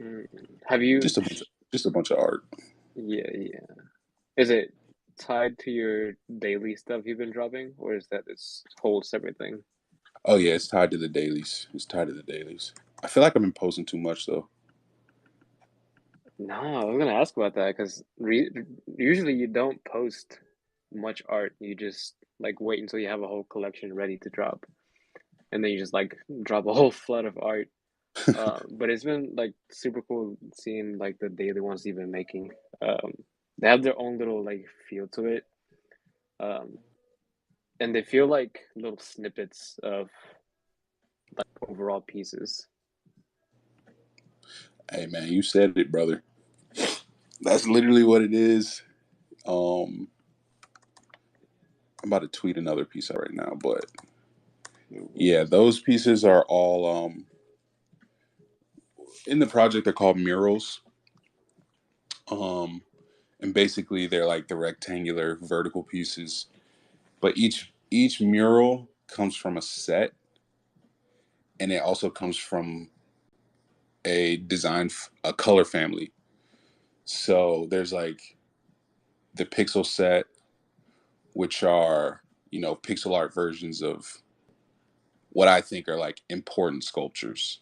Mm. Have you? Just a bunch of just a bunch of art. Yeah, yeah. Is it tied to your daily stuff you've been dropping, or is that its whole separate thing? Oh yeah, it's tied to the dailies. It's tied to the dailies. I feel like I've been posting too much though. No, I was gonna ask about that because usually you don't post much art. You just like wait until you have a whole collection ready to drop, and then you just like drop a whole flood of art. But it's been like super cool seeing like the daily ones you've been making. Um, they have their own little like feel to it, um, and they feel like little snippets of like overall pieces. Hey man, you said it, brother. That's literally what it is. Um, I'm about to tweet another piece out right now, but yeah, those pieces are all in the project. They're called murals. Um, and basically they're like the rectangular vertical pieces, but each mural comes from a set, and it also comes from a color family. So there's like the pixel set, which are pixel art versions of what I think are like important sculptures.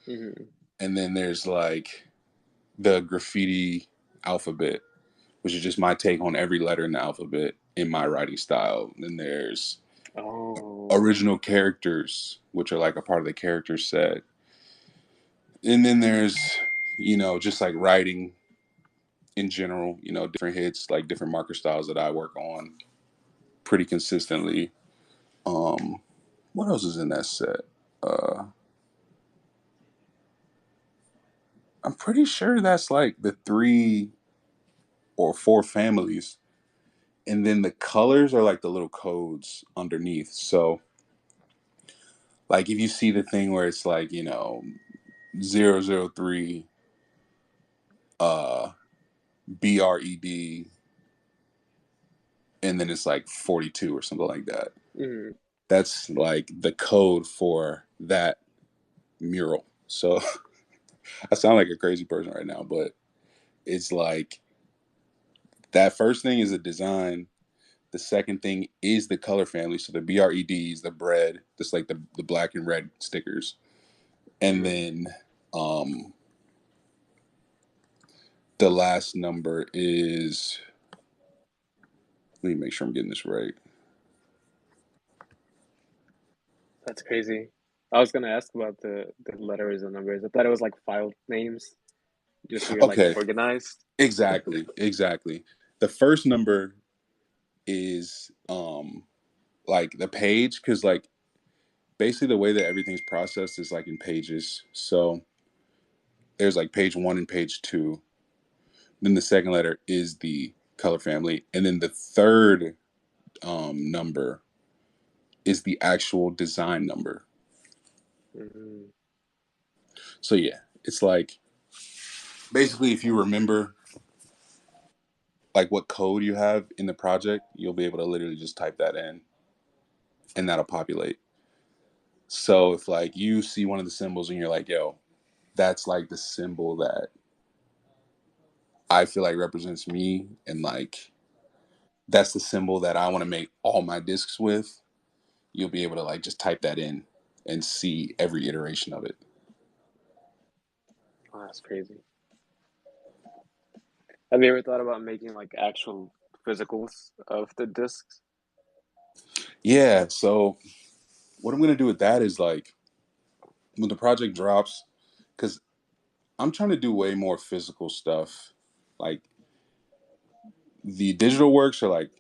Hmm. And then there's like the graffiti alphabet, which is just my take on every letter in the alphabet in my writing style. Then there's Oh, original characters, which are like a part of the character set. And then there's, just like writing in general, different hits, like different marker styles that I work on pretty consistently. Um, what else is in that set? Uh, I'm pretty sure that's like the three or four families. And then the colors are like the little codes underneath. So, like, if you see the thing where it's like, 003 uh, BRED, and then it's like 42 or something like that. hmm. That's like the code for that mural. So, I sound like a crazy person right now, but it's like that first thing is a design. The second thing is the color family. So the BREDs, the bread, just like the black and red stickers. And Hmm. then um, the last number is, let me make sure I'm getting this right. That's crazy. I was gonna ask about the letters and numbers. I thought it was like file names, just so you're like Okay, organized. exactly, exactly. The first number is like the page, because like basically the way that everything's processed is like in pages. So there's like page one and page two. Then the second letter is the color family, and then the third number is the actual design number. Hmm. So yeah, it's like basically if you remember like what code you have in the project, you'll be able to literally just type that in and that'll populate. So if like you see one of the symbols and you're like, yo, that's like the symbol that I feel like represents me, and like that's the symbol that I want to make all my discs with, you'll be able to like just type that in and see every iteration of it. Oh, that's crazy. Have you ever thought about making like actual physicals of the discs? Yeah, so what I'm gonna do with that is like when the project drops, because I'm trying to do way more physical stuff. Like the digital works are like,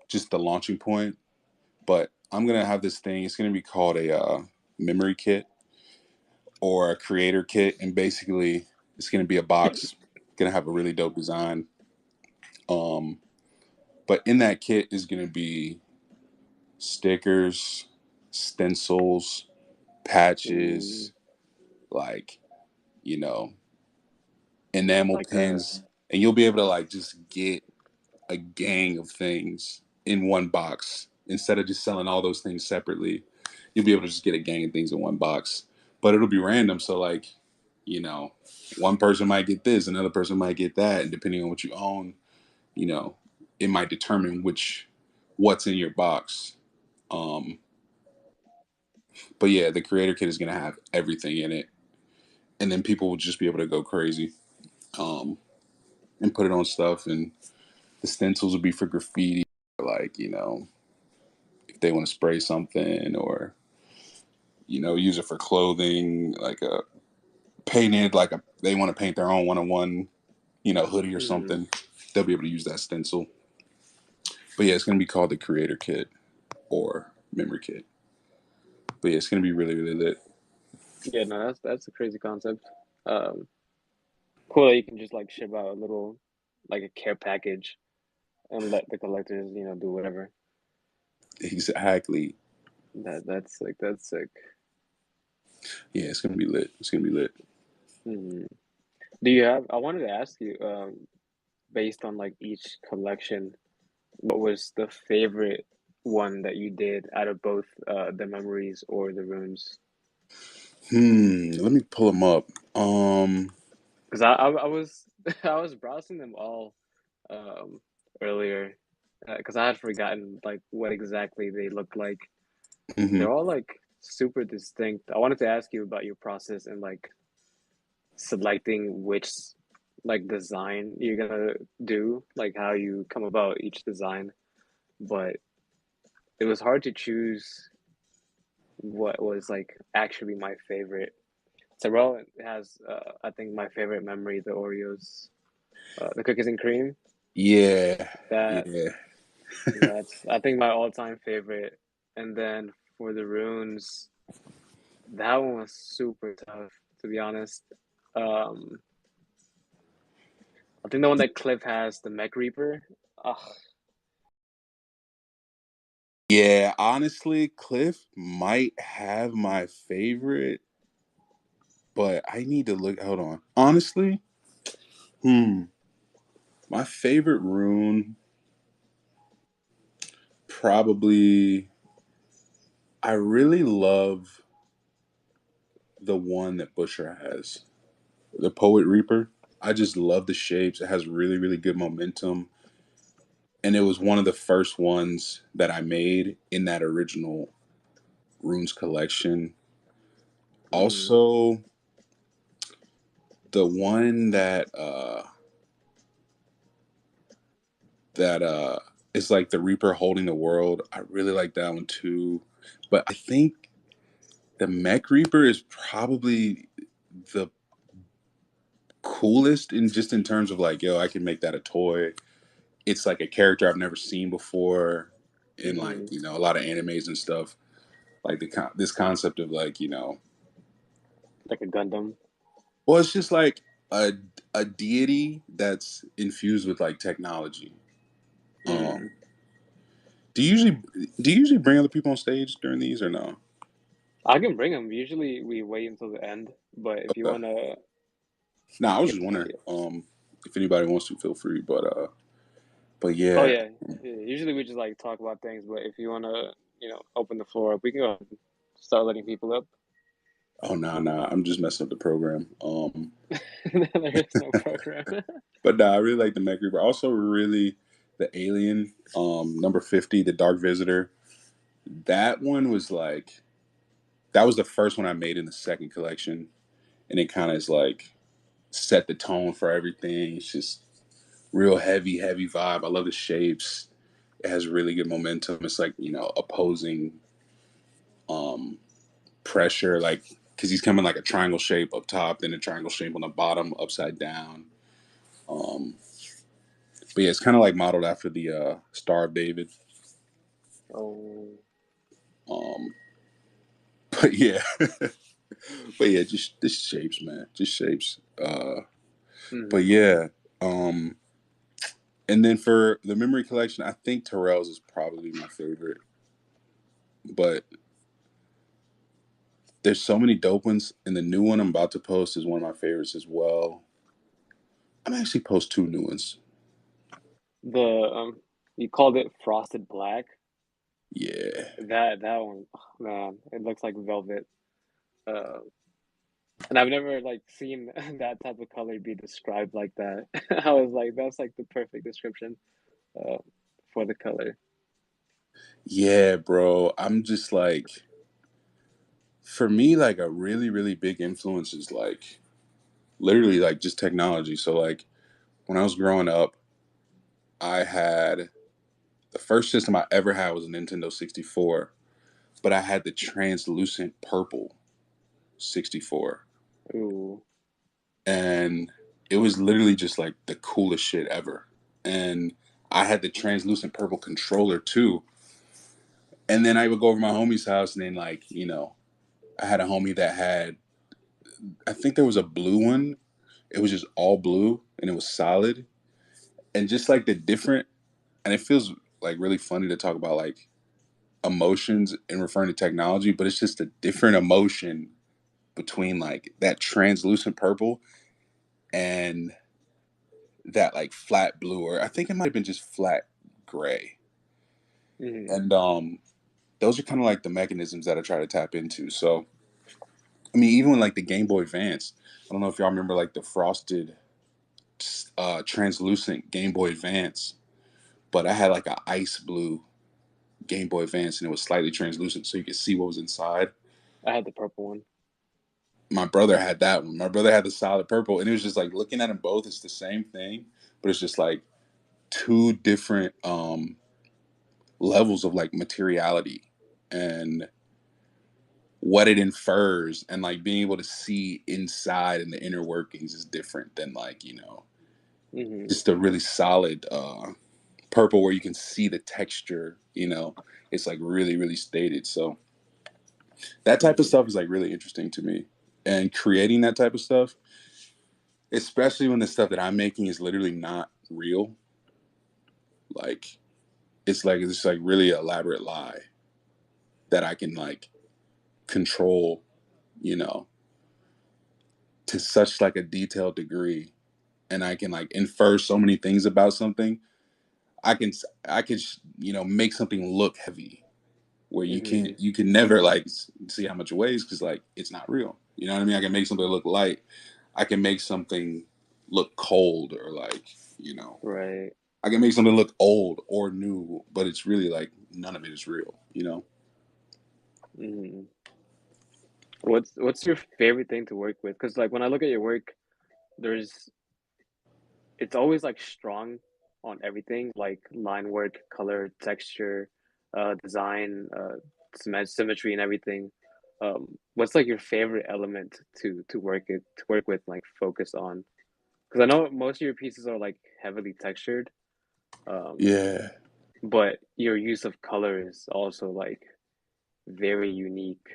just the launching point, but I'm gonna have this thing. It's gonna be called a memory kit or a creator kit, and basically it's gonna be a box. Gonna have a really dope design. Um, but in that kit is gonna be stickers, stencils, Mm, patches, like you know, enamel like a pins, and you'll be able to like just get a gang of things in one box instead of just selling all those things separately. You'll be able to just get a gang of things in one box, but it'll be random. So like you know, one person might get this, another person might get that, and depending on what you own, you know, it might determine what's in your box. Um, but yeah, the creator kit is gonna have everything in it, and then people will just be able to go crazy um, and put it on stuff. And the stencils will be for graffiti, like if they want to spray something or use it for clothing, like a painted like a they want to paint their own one-on-one hoodie or Hmm. something. They'll be able to use that stencil. But yeah, it's gonna be called the creator kit or memory kit. But yeah, it's gonna be really really lit. Yeah, no, that's a crazy concept. Um, cool that you can just like ship out a little, like a care package and let the collectors, do whatever. Exactly. That's sick. That's sick. Yeah, it's gonna be lit. It's gonna be lit. Hmm. Do you have? I wanted to ask you, based on like each collection, what was the favorite one that you did out of both the memories or the runes? Let me pull them up. Um, Because I was I was browsing them all um earlier because I had forgotten like what exactly they look like. mhm. They're all like super distinct. I wanted to ask you about your process and like selecting which like design you're gonna do, like how you come about each design. But it was hard to choose what was like actually my favorite. Terrell has, I think, my favorite memory, the Oreos, the cookies and cream. Yeah, That yeah, that's I think my all-time favorite. And then for the runes, that one was super tough, to be honest. Um, I think the one that Cliff has, the Mech Reaper. Ugh, yeah. Honestly, Cliff might have my favorite, but I need to look. Hold on. Honestly, hmm, my favorite rune probably. I really love the one that Busher has, the Poet Reaper. I just love the shapes. It has really, really good momentum. And it was one of the first ones that I made in that original Runes collection. mm, Also, the one that is like the Reaper holding the world. I really like that one too. But I think the Mech Reaper is probably the coolest in terms of like, yo, I can make that a toy. It's like a character I've never seen before in like mm-hmm. a lot of animes and stuff. Like this concept of like Like a Gundam. well, it's just like a a deity that's infused with like technology. Mm. Um, do you usually bring other people on stage during these or no? I can bring them. Usually we wait until the end, but if you Okay. wanna, No, I was if just wondering if anybody wants to feel free, but oh yeah. yeah, yeah. Usually we just like talk about things, but if you wanna, open the floor up, we can go ahead and start letting people up. Oh no, no, I'm just messing up the program. There is no program. But no, I really like the Mech Reaper. I also really the Alien, number 50, the Dark Visitor. That one was like that was the first one I made in the second collection, and it kind of is like set the tone for everything. It's just real heavy, heavy vibe. I love the shapes. It has really good momentum. It's like opposing um, pressure, like because he's coming like a triangle shape up top, then a triangle shape on the bottom, upside down. Um, but yeah, it's kind of like modeled after the Star of David. Oh, Um, but yeah, but yeah, just shapes, man, just shapes. But hmm. yeah, um, and then for the memory collection, I think Terrell's is probably my favorite. But there's so many dope ones, and the new one I'm about to post is one of my favorites as well. I'm actually post two new ones. The you called it Frosted Black. Yeah, That one, oh, man, it looks like velvet. Uh, And I've never like seen that type of color be described like that. I was like, that's like the perfect description uh, for the color. Yeah, bro. I'm just like, for me, like a really, really big influence is like literally like just technology. So like when I was growing up, I had the first system I ever had was a Nintendo 64, but I had the translucent purple 64. Ooh. And it was literally just like the coolest shit ever. And I had the translucent purple controller too. And then I would go over to my homie's house and then like, I had a homie that had, I think there was a blue one. It was just all blue and it was solid. And just like the different, and it feels like really funny to talk about like emotions in referring to technology, but it's just a different emotion between like that translucent purple and that like flat blue, or I think it might have been just flat gray. Hmm. And those are kind of like the mechanisms that I try to tap into. So I mean, even with like the Game Boy Advance, I don't know if y'all remember like the frosted translucent Game Boy Advance, but I had like a ice blue Game Boy Advance and it was slightly translucent so you could see what was inside. I had the purple one. My brother had that one. My brother had the solid purple, and it was just like looking at them both. It's the same thing, but it's just like two different levels of like materiality and what it infers, and like being able to see inside and the inner workings is different than like Hmm. just a really solid purple where you can see the texture. It's like really really stated. So that type of Hmm. stuff is like really interesting to me, and creating that type of stuff, especially when the stuff that I'm making is literally not real. Like it's like really elaborate lie that I can like control, you know, to such like a detailed degree, and I can like infer so many things about something. I can I could make something look heavy where Hmm. you can never like see how much it weighs because like it's not real. You know what I mean? I can make something look light. I can make something look cold or like you know Right. I can make something look old or new, but it's really like none of it is real. Hmm. What's your favorite thing to work with? Because like when I look at your work, there's it's always like strong on everything, like line work, color, texture, design, symmetry, and everything. What's like your favorite element to work with, like focus on? Because I know most of your pieces are like heavily textured, um, Yeah. but your use of color is also like very unique.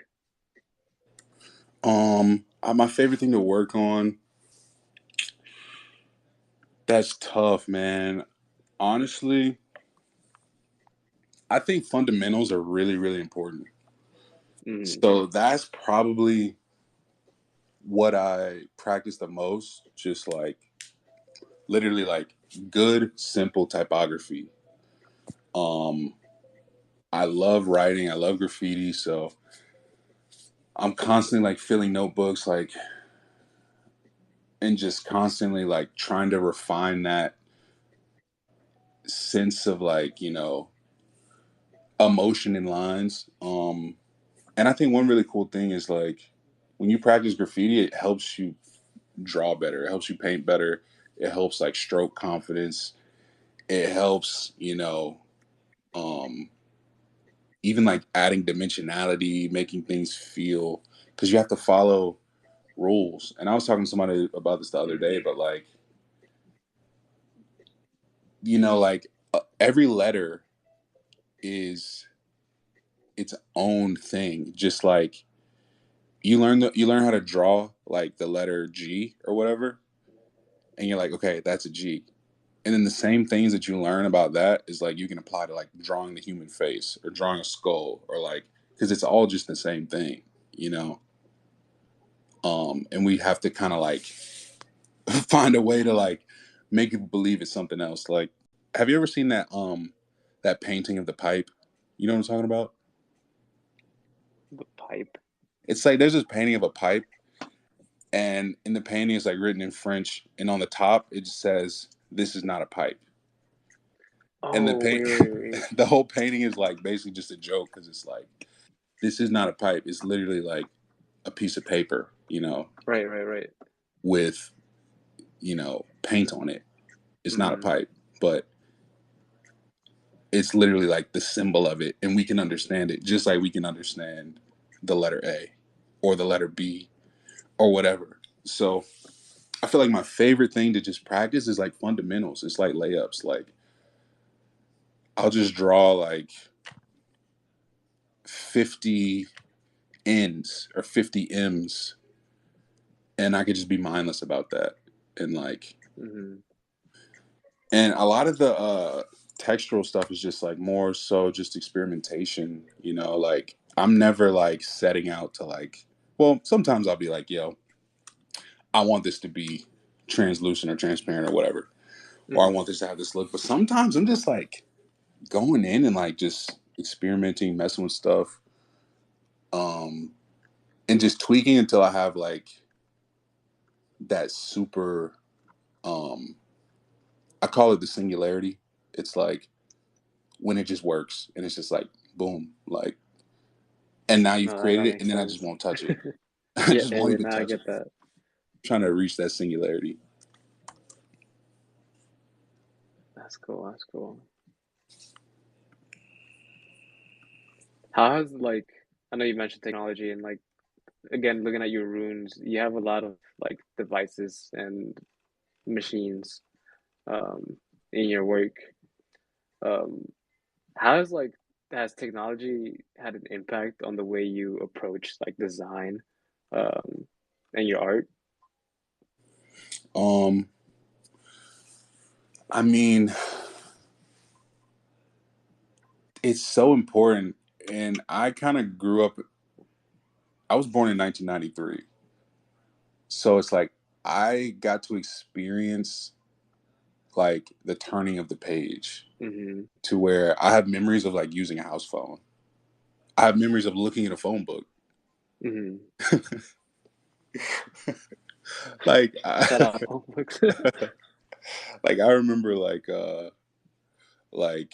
My favorite thing to work on. That's tough, man. Honestly, I think fundamentals are really, really important. Mm, So that's probably what I practice the most. Just like literally like good, simple typography. Um, I love writing. I love graffiti. So I'm constantly like filling notebooks, like, and just constantly like trying to refine that sense of like, emotion in lines. And I think one really cool thing is like when you practice graffiti, it helps you draw better. It helps you paint better. It helps like stroke confidence. It helps, um, even like adding dimensionality, making things feel because you have to follow rules. And I was talking to somebody about this the other day, hmm. but like, like every letter is its own thing. Just like you learn how to draw like the letter G or whatever, and you're like, okay, that's a G. And then the same things that you learn about that is like you can apply to like drawing the human face or drawing a skull or like because it's all just the same thing, you know. And we have to kind of like find a way to like make people believe it's something else. Like, have you ever seen that painting of the pipe? You know what I'm talking about? The pipe. It's like there's this painting of a pipe, and in the painting it's like written in French, and on the top it just says, "This is not a pipe." And the Oh, paint, wait. the whole painting is like basically just a joke because it's like, this is not a pipe. It's literally like a piece of paper, Right, right, right. with paint on it. It's not a Mm-hmm. pipe, but it's literally like the symbol of it, and we can understand it just like we can understand the letter A or the letter B or whatever. So I feel like my favorite thing to just practice is like fundamentals. It's like layups. Like I'll just draw like 50 N's or 50 M's, and I could just be mindless about that. And like, Mm-hmm. and a lot of the textural stuff is just like more so just experimentation, like I'm never like setting out to like, well, sometimes I'll be like, yo, I want this to be translucent or transparent or whatever, or I Mm-hmm. want this to have this look. But sometimes I'm just like going in and like just experimenting, messing with stuff, um, and just tweaking until I have like that super, um, I call it the singularity. It's like when it just works and it's just like boom, like, and now you've No, that created it, makes and then I just sense. won't touch it. I Yeah, just yeah, won't yeah, even no, I touch it. get that. I'm trying to reach that singularity. That's cool. That's cool. How has like I know you mentioned technology and like again looking at your runes, you have a lot of like devices and machines um in your work. Um how has technology had an impact on the way you approach like design um and your art? Um, I mean, it's so important, and I kind of grew up. I was born in 1993, so it's like I got to experience like the turning of the page Mm-hmm. to where I have memories of like using a house phone. I have memories of looking at a phone book. Mm-hmm. like Shout I, out phone books. like I remember like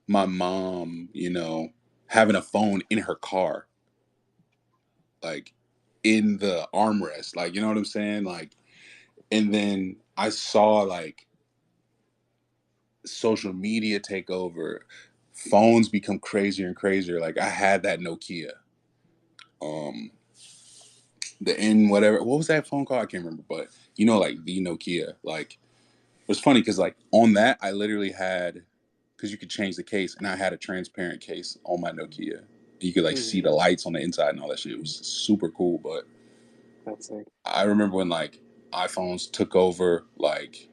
my mom, having a phone in her car, like in the armrest, like, you know what I'm saying? Like, and then I saw like social media take over, phones become crazier and crazier. Like I had that Nokia, um, the N whatever. What was that phone called? I can't remember, but like the Nokia. Like it was funny because like on that I literally had, because you could change the case, and I had a transparent case on my Nokia. You could like see the Mm-hmm. lights on the inside and all that shit. It was super cool. But That's like I remember when like iPhones took over, like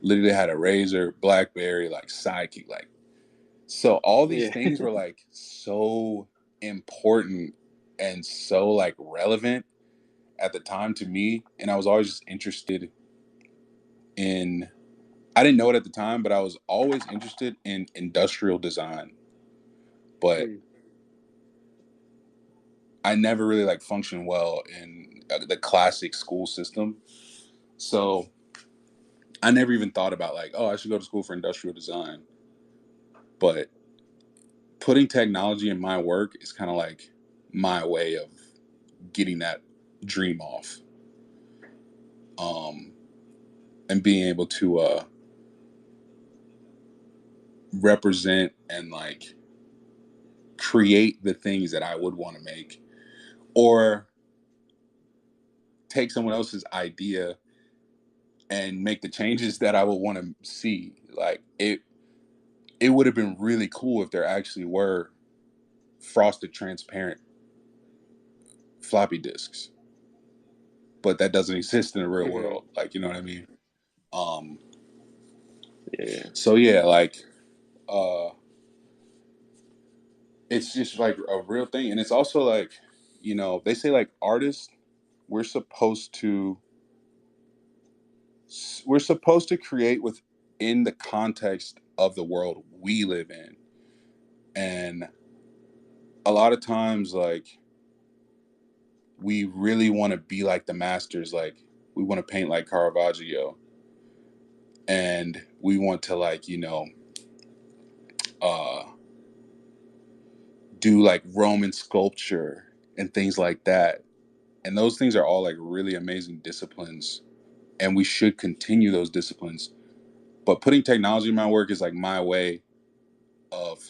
literally had a Razor, BlackBerry, like Sidekick, like, so all these yeah. things were like so important and so like relevant at the time to me, and I was always just interested in. I didn't know it at the time, but I was always interested in industrial design. But Mm. I never really like functioned well in the classic school system. So I never even thought about like, oh, I should go to school for industrial design. But putting technology in my work is kind of like my way of getting that dream off, um, and being able to represent and like create the things that I would want to make, or take someone else's idea and make the changes that I would want to see. Like it would have been really cool if there actually were frosted transparent floppy disks, but that doesn't exist in the real Mm-hmm. world. Like, you know what I mean? Um, Yeah. so yeah, like uh, it's just like a real thing, and it's also like, they say like artists, we're supposed to we're supposed to create within the context of the world we live in, and a lot of times like we really want to be like the masters. Like we want to paint like Caravaggio, and we want to like uh, do like Roman sculpture and things like that. And those things are all like really amazing disciplines, and we should continue those disciplines. But putting technology in my work is like my way of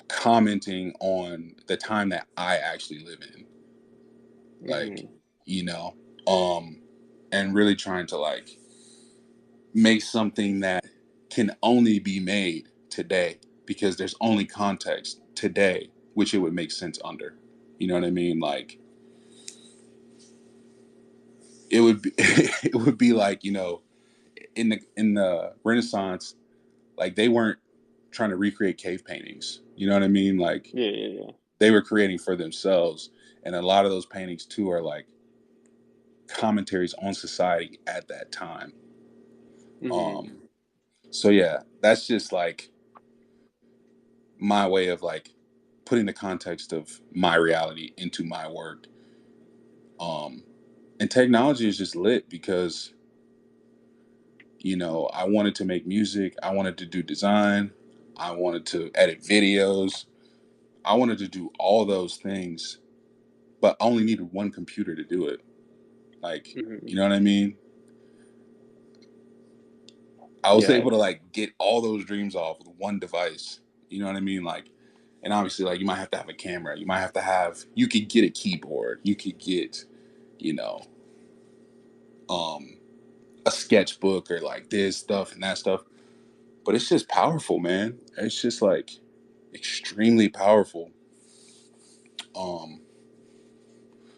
commenting on the time that I actually live in. Like, Hmm. you know, um, and really trying to like make something that can only be made today because there's only context today which it would make sense under. You know what I mean? Like it would be it would be like, in the Renaissance, like they weren't trying to recreate cave paintings. You know what I mean? Like Yeah, yeah, yeah. they were creating for themselves. And a lot of those paintings too are like commentaries on society at that time. Hmm. Um so yeah, that's just like my way of like putting the context of my reality into my work. Um, and technology is just lit because, I wanted to make music, I wanted to do design, I wanted to edit videos, I wanted to do all those things, but I only needed one computer to do it. Like, Hmm. you know what I mean? I was Yeah. able to like get all those dreams off with one device. You know what I mean? Like, and obviously, like you might have to have a camera. You might have to have. You could get a keyboard. You could get, you know, um, a sketchbook or like this stuff and that stuff. But it's just powerful, man. It's just like extremely powerful. Um,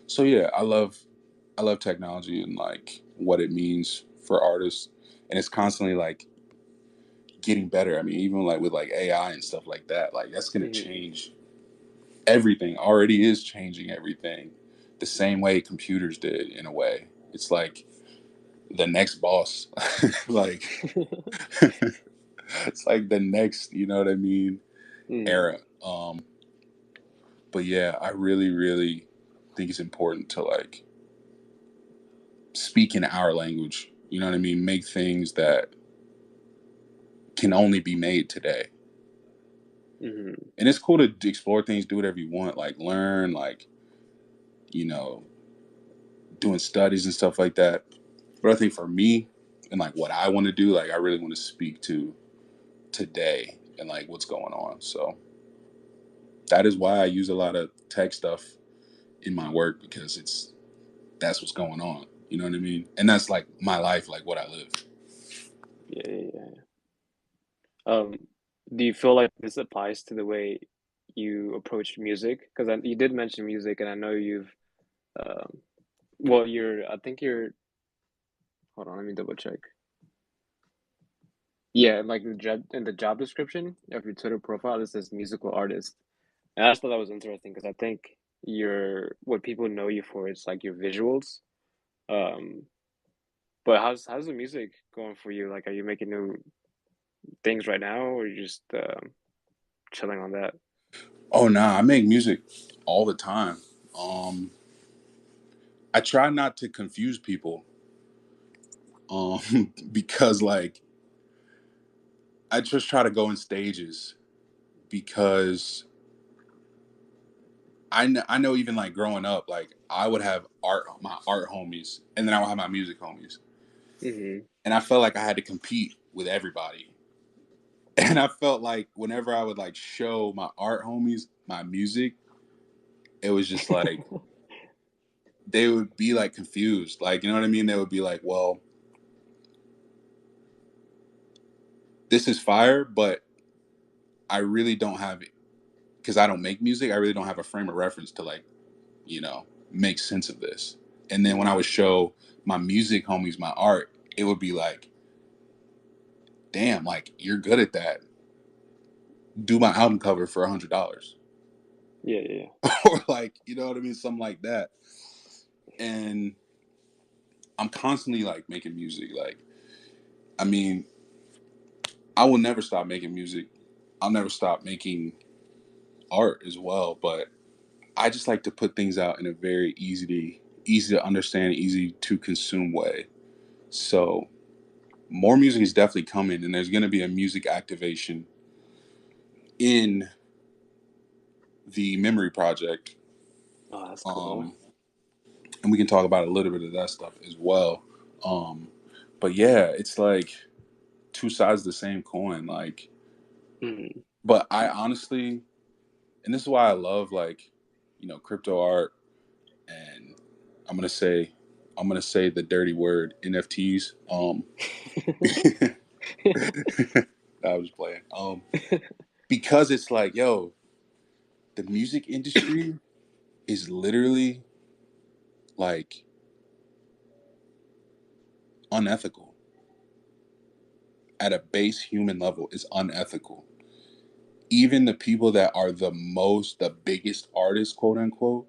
so yeah, I love technology and like what it means for artists, and it's constantly like getting better. I mean, even like with like AI and stuff like that, like that's gonna Hmm. change everything. Already is changing everything the same way computers did in a way. It's like the next boss. Like it's like the next, you know what I mean, Hmm. era. But yeah, I really, really think it's important to like speak in our language. You know what I mean? Make things that can only be made today. Hmm. And it's cool to explore things, do whatever you want, like learn, like, you know, doing studies and stuff like that. But I think for me and like what I want to do, like I really want to speak to today and like what's going on. So that is why I use a lot of tech stuff in my work because that's what's going on. You know what I mean? And that's like my life, like what I live. Yeah, yeah, yeah. Um, do you feel like this applies to the way you approach music? Because you did mention music, and I know you've, um, well, I think you're, hold on, let me double check. Yeah, like in the job description of your Twitter profile, it says musical artist. And I just thought that was interesting because I think what people know you for is like your visuals. Um, but how's the music going for you? Like, are you making new things right now, or you just chilling on that? Oh nah, I make music all the time. Um, I try not to confuse people. Because like I just try to go in stages because I know even like growing up, like I would have my art homies, and then I would have my music homies, Hmm. and I felt like I had to compete with everybody. And I felt like whenever I would like show my art homies my music, it was just like they would be like confused. Like, you know what I mean? They would be like, well, this is fire, but I really don't have it because I don't make music. I really don't have a frame of reference to like, make sense of this. And then when I Hmm. would show my music homies my art, it would be like, damn, like you're good at that. Do my album cover for $100. Yeah, yeah, Or like, you know what I mean? Something like that. And I'm constantly like making music. Like, I mean, I will never stop making music. I'll never stop making art as well. But I just like to put things out in a very easy to understand, easy to consume way. So more music is definitely coming, and there's going to be a music activation in the Memory Project. Oh, that's cool. Um, and we can talk about a little bit of that stuff as well. Um, but yeah, it's like two sides of the same coin. Like, Mm. but I honestly, and this is why I love like, crypto art, and I'm gonna say, I'm gonna say the dirty word NFTs. I was playing. Because it's like, yo, the music industry is literally like unethical at a base human level. Is unethical. Even the people that are the biggest artists, quote unquote,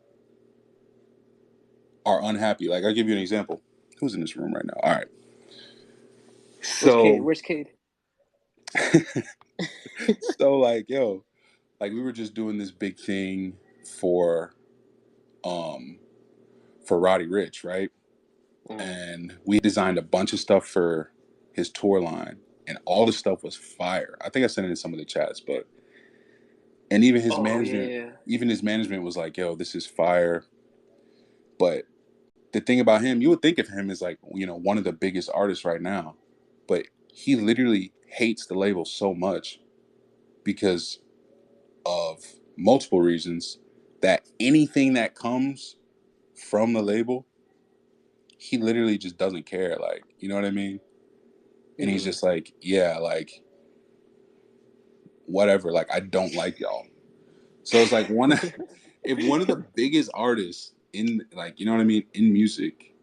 are unhappy. Like, I'll give you an example. Who's in this room right now? All right. Where's Cade? So, Where's Cade? so like, yo, like we were just doing this big thing for, um, for Roddy Rich, right? Mm. And we designed a bunch of stuff for his tour line, and all the stuff was fire. I think I sent it in some of the chats, but and Oh yeah. even his management was like, "Yo, this is fire." But the thing about him, you would think of him as like, one of the biggest artists right now, but he literally hates the label so much because of multiple reasons that anything that comes from the label, he literally just doesn't care. Like, you know what I mean? And he's Mm. just like, yeah, like whatever. Like, I don't like y'all. So it's like if one of the biggest artists in, like, you know what I mean, in music,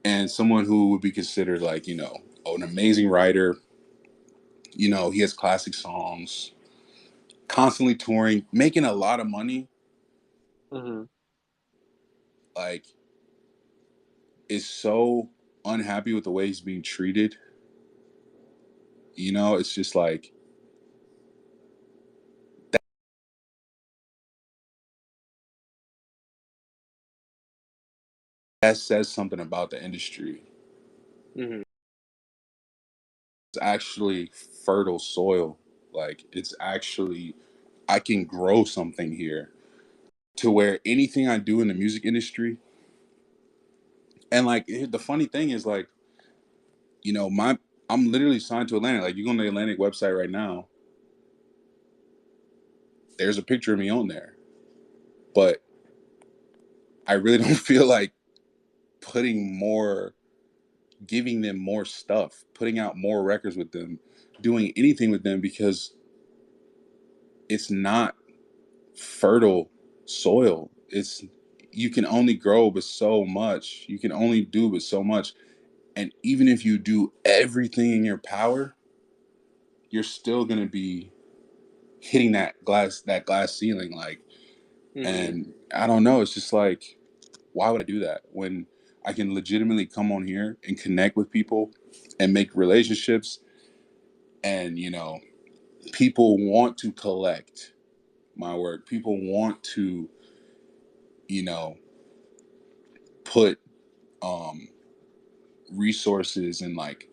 and someone who would be considered like, an amazing writer, he has classic songs, constantly touring, making a lot of money, Mm. like, is so unhappy with the way he's being treated. It's just like that says something about the industry. Mm. It's actually fertile soil. Like, it's actually, I can grow something here to where anything I do in the music industry, and like the funny thing is like, my I'm literally signed to Atlantic. Like, you go on the Atlantic website right now, there's a picture of me on there. But I really don't feel like putting more, giving them more stuff, putting out more records with them, doing anything with them, because it's not fertile soil. It's, you can only grow but so much. You can only do but so much. And even if you do everything in your power, you're still gonna be hitting that glass ceiling. Like, Mm. and I don't know, it's just like, why would I do that when I can legitimately come on here and connect with people and make relationships, and people want to collect my work. People want to, you know, put um resources and like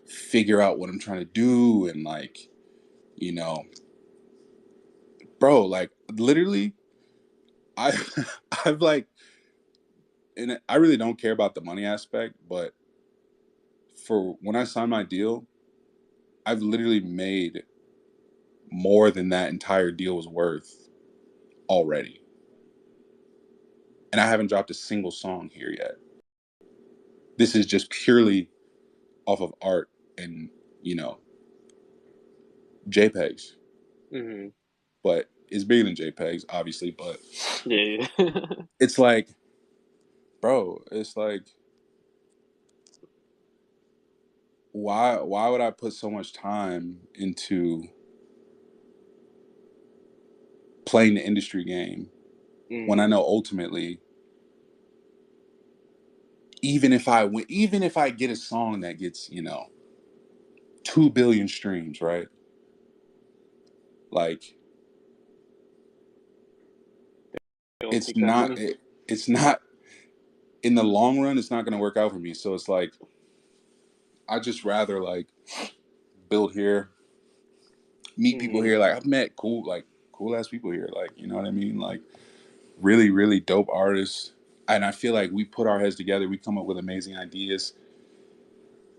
figure out what I'm trying to do, and like, you know, bro, like literally I I've like, and I really don't care about the money aspect, but for when I signed my deal, I've literally made more than that entire deal was worth already. And I haven't dropped a single song here yet. This is just purely off of art and, you know, JPEGs. Mm. But it's bigger than JPEGs, obviously. But Yeah. Yeah. it's like, bro, it's like, why would I put so much time into playing the industry game when I Mm. know ultimately, even if I get a song that gets, 2 billion streams, right? Like, don't it's take that not money. it, it's not in the long run. It's not going to work out for me. So it's like I just rather like build here, meet people Hmm. here. Like I've met cool ass people here. Like you know what I mean. Like really really dope artists. And I feel like we put our heads together. We come up with amazing ideas.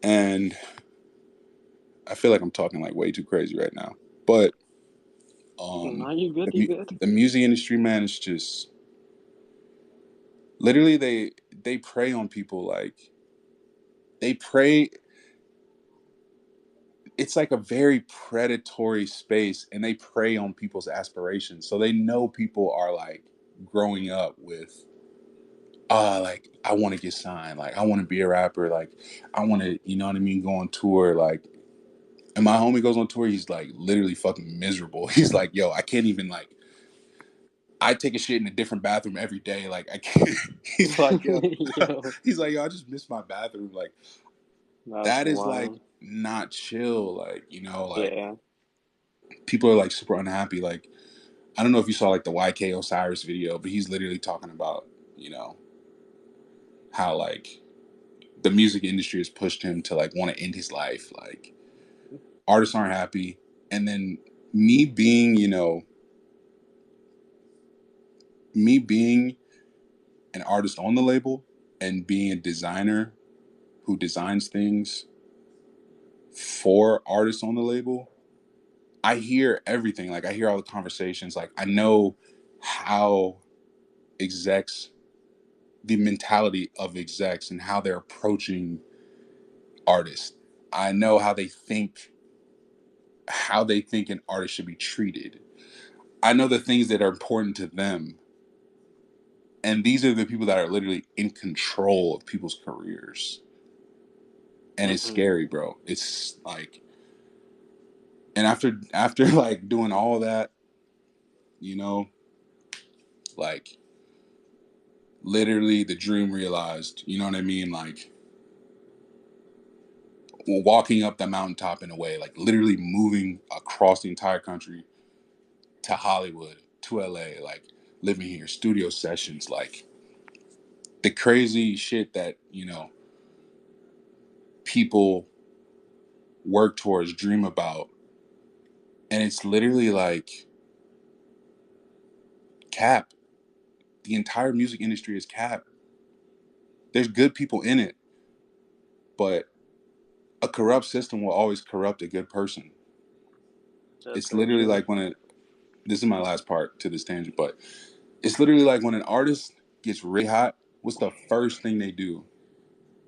And I feel like I'm talking like way too crazy right now. But No, um, you good. You good. the music industry, man, is just literally they prey on people like they prey. It's like a very predatory space, and they prey on people's aspirations. So they know people are like growing up with like I want to get signed, like I want to be a rapper, like I want to, you know what I mean, go on tour, like. And my homie goes on tour. He's like literally fucking miserable. He's like, yo, I can't even like I take a shit in a different bathroom every day. Like I can't. He's like, yo, Yo, he's like, yo, I just miss my bathroom. Like that's that is like wild. not chill. Like you know, like Yeah. people are like super unhappy. Like I don't know if you saw like the YK Osiris video, but he's literally talking about you know how like the music industry has pushed him to like want to end his life. Like artists aren't happy, and then me being you know me being an artist on the label and being a designer who designs things for artists on the label, I hear everything. Like I hear all the conversations. Like I know how execs, the mentality of execs and how they're approaching artists. I know how they think an artist should be treated. I know the things that are important to them. And these are the people that are literally in control of people's careers. And it's Hmm. scary, bro. It's like and after like doing all that, you know, like literally the dream realized, you know what I mean? Like walking up the mountaintop in a way, like literally moving across the entire country to Hollywood, to LA, like living here, studio sessions, like the crazy shit that, you know, people work towards, dream about. And it's literally like cap. The entire music industry is cap. There's good people in it, but a corrupt system will always corrupt a good person. That's It's so literally true. like this is my last part to this tangent, but it's literally like when an artist gets really hot, what's the first thing they do?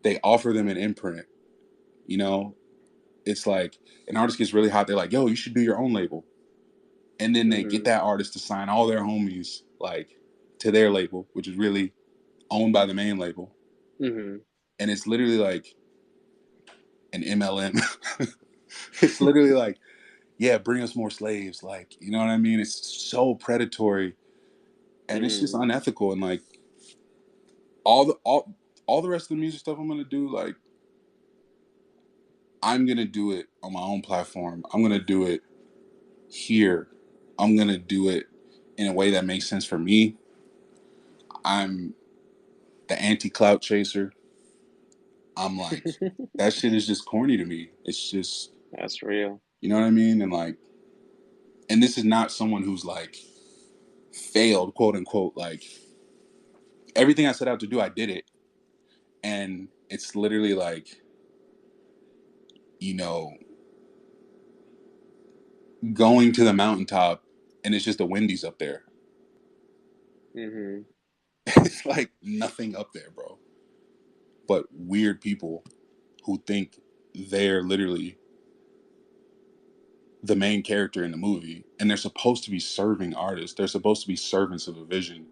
They offer them an imprint. You know, it's like an artist gets really hot, they're like, yo, you should do your own label. And then they get Hmm. that artist to sign all their homies like to their label, which is really owned by the main label. Hmm. And it's literally like an MLM. It's literally like, yeah, bring us more slaves. Like, you know what I mean? It's so predatory and it's just Hmm. unethical. And like all the all the rest of the music stuff I'm gonna do, like I'm gonna do it on my own platform. I'm gonna do it here. I'm gonna do it in a way that makes sense for me. I'm the anti clout chaser. I'm like, that shit is just corny to me. It's just, That's real. you know what I mean? And like, and this is not someone who's like failed, quote unquote. Like everything I set out to do, I did it. And it's literally like, you know, going to the mountaintop and it's just a Wendy's up there. Hmm. It's like nothing up there, bro. But weird people who think they're literally the main character in the movie and they're supposed to be serving artists. They're supposed to be servants of a vision.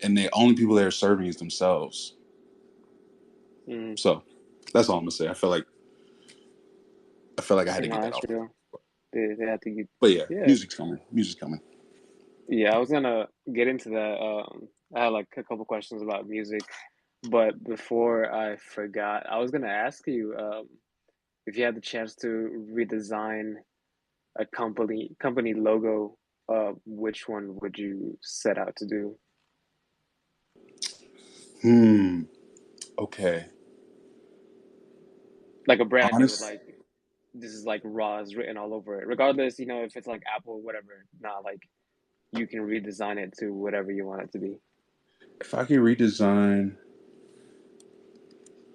And the only people they're serving is themselves. Hmm. So that's all I'm gonna say. I feel like I had to No, get that that's off. real. They have to get, But yeah, yeah. music's coming. Music's coming. Yeah, I was gonna get into that. I had like a couple questions about music, but before I forgot, I was gonna ask you, if you had the chance to redesign a company logo, which one would you set out to do? Hmm. Okay. Like a branding with Honest. like this is like Roz written all over it, regardless, if it's like Apple, whatever. Not like you can redesign it to whatever you want it to be. If I could redesign,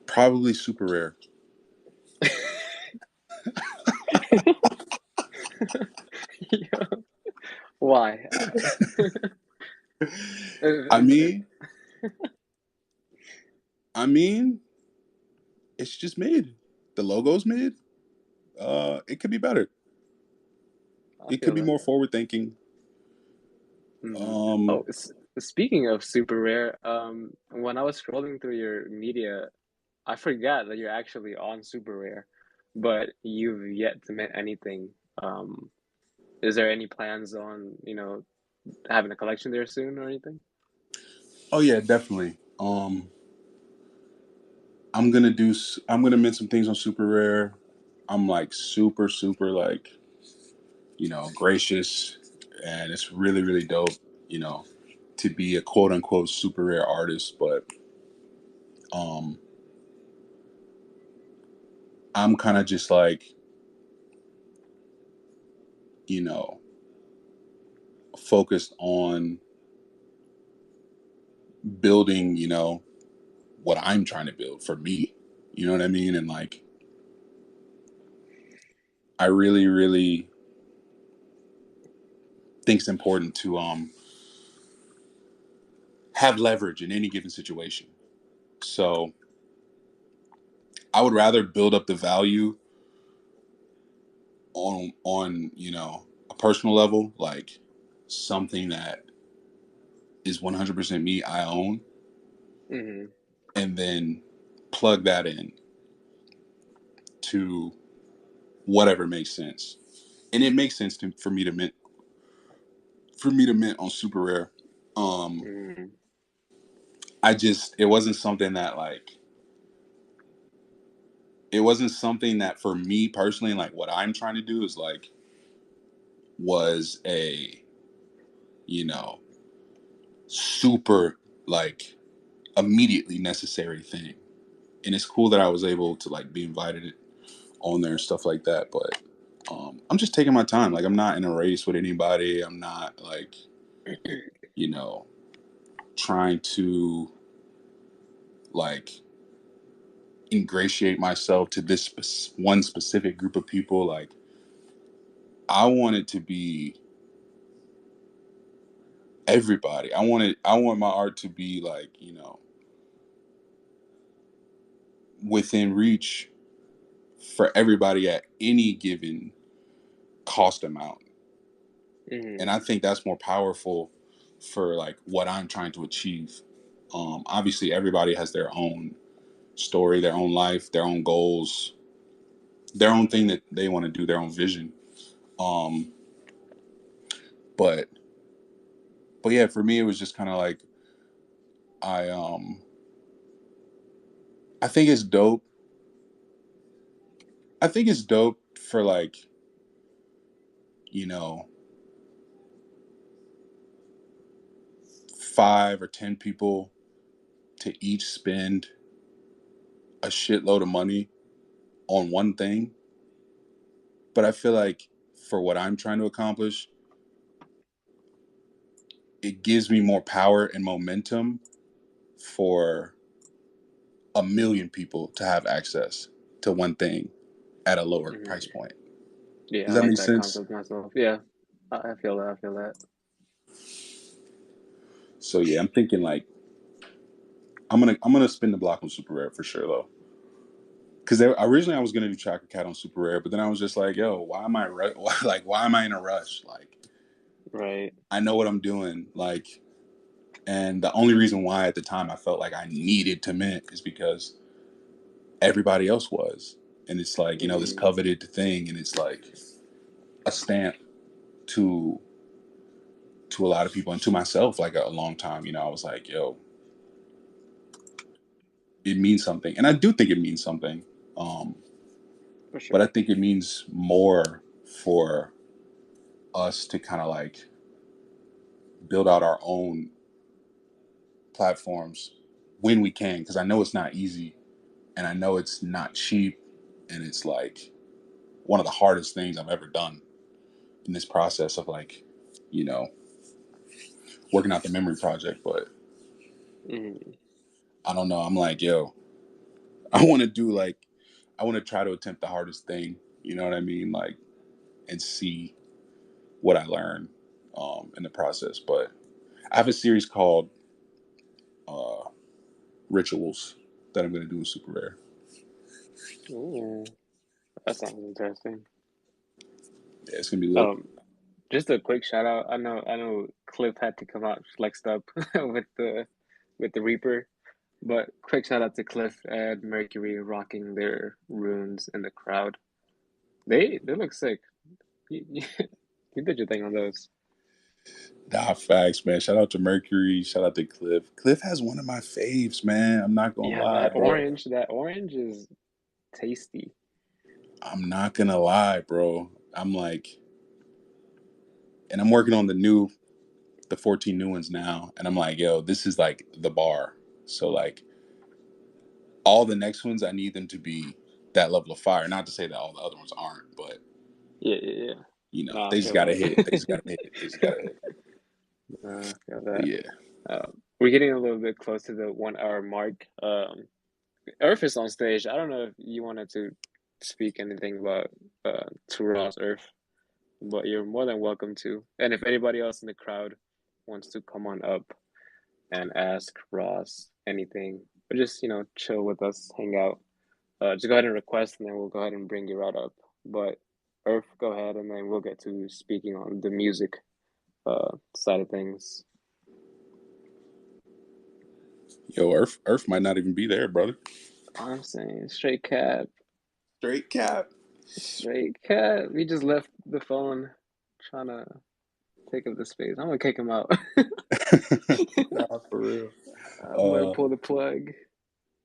probably super rare. Yeah. Why? I mean, I mean, it's just mid. The logo's mid. It could be better. I It could feel be more that. forward thinking. Hmm. Um, Oh, speaking of super rare, when I was scrolling through your media, I forgot that you're actually on super rare, but you've yet to mint anything. Um, is there any plans on, having a collection there soon or anything? oh yeah, definitely. I'm gonna mint some things on super rare. I'm like super, super like, gracious, and it's really, really dope, you know, to be a quote unquote super rare artist. But um, I'm kind of just like, you know, focused on building, what I'm trying to build for me. You know what I mean? And like, I really, really think it's important to have leverage in any given situation. So I would rather build up the value on a personal level, like something that is 100% me, I own, Hmm. and then plug that in to whatever makes sense. And it makes sense for me to mint on super rare. Um, Hmm. it wasn't something that like it wasn't something that for me personally, like what I'm trying to do is like was a you know super like immediately necessary thing. And it's cool that I was able to like be invited on there and stuff like that. But I'm just taking my time. Like I'm not in a race with anybody. I'm not like you know trying to like ingratiate myself to this one specific group of people. Like I want it to be everybody. I want my art to be like within reach for everybody at any given cost amount. And Hmm. I think that's more powerful for like what I'm trying to achieve. Obviously everybody has their own story, their own life, their own goals, their own thing that they want to do, their own vision. um but but yeah, for me it was just kind of like i um I think it's dope. I think it's dope for like you know 5 or 10 people to each spend a shitload of money on one thing. But I feel like for what I'm trying to accomplish, it gives me more power and momentum for 1 million people to have access to one thing at a lower price Hmm. point. Yeah, Does I that like make that sense? concept myself. Yeah, I feel that. I feel that. So yeah, I'm thinking like I'm gonna spin the block on super rare for sure though. Because originally I was gonna do Chaka Cat on super rare, but then I was just like, yo, why am I why am I in a rush? Like Right. I know what I'm doing. Like, and the only reason why at the time I felt like I needed to mint is because everybody else was, and it's like this Hmm. coveted thing, and it's like a stamp to a lot of people and to myself like a long time. I was like, yo, it means something, and I do think it means something. Um, For but I sure. think it means more for us to kind of like build out our own platforms when we can, because I know it's not easy, and I know it's not cheap, and it's like one of the hardest things I've ever done in this process of like, you know, working out the memory project. But Mm. I don't know. I'm like, yo, I want to do like, I want to try to attempt the hardest thing. You know what I mean? Like, and see what I learn in the process. But I have a series called uh, Rituals that I'm going to do in Super Rare. Ooh, that sounds interesting. Yeah, it's going to be lit. Um, just a quick shout out. I know Cliff had to come out flexed up with the Reaper, but quick shout out to Cliff and Mercury rocking their runes in the crowd. They look sick. You, you did your thing on those. Nah, facts, man. Shout out to Mercury. Shout out to Cliff. Cliff has one of my faves, man. I'm not gonna Yeah, lie, bro. that orange is tasty. I'm not gonna lie, bro. I'm like, and I'm working on the 14 new ones now, and I'm like, yo, this is like the bar. So like, all the next ones, I need them to be that level of fire. Not to say that all the other ones aren't, but Yeah, yeah, yeah. you know, No, I they just feel gotta hit. They just that. gotta hit. They just gotta hit. I feel But that. yeah, We're getting a little bit close to the 1 hour mark. Earth is on stage. I don't know if you wanted to speak anything about to Raw's Earth, but you're more than welcome to. And if anybody else in the crowd wants to come on up and ask Ross anything, or just chill with us, hang out, just go ahead and request, and then we'll go ahead and bring you right up. But Earth, go ahead, and then we'll get to speaking on the music side of things. yo, Earth might not even be there, brother. I'm saying straight cap, Straight cap. straight cap. We just left the phone trying to take up the space. I'm gonna kick him out. Nah, for real. I'm gonna Uh, pull the plug.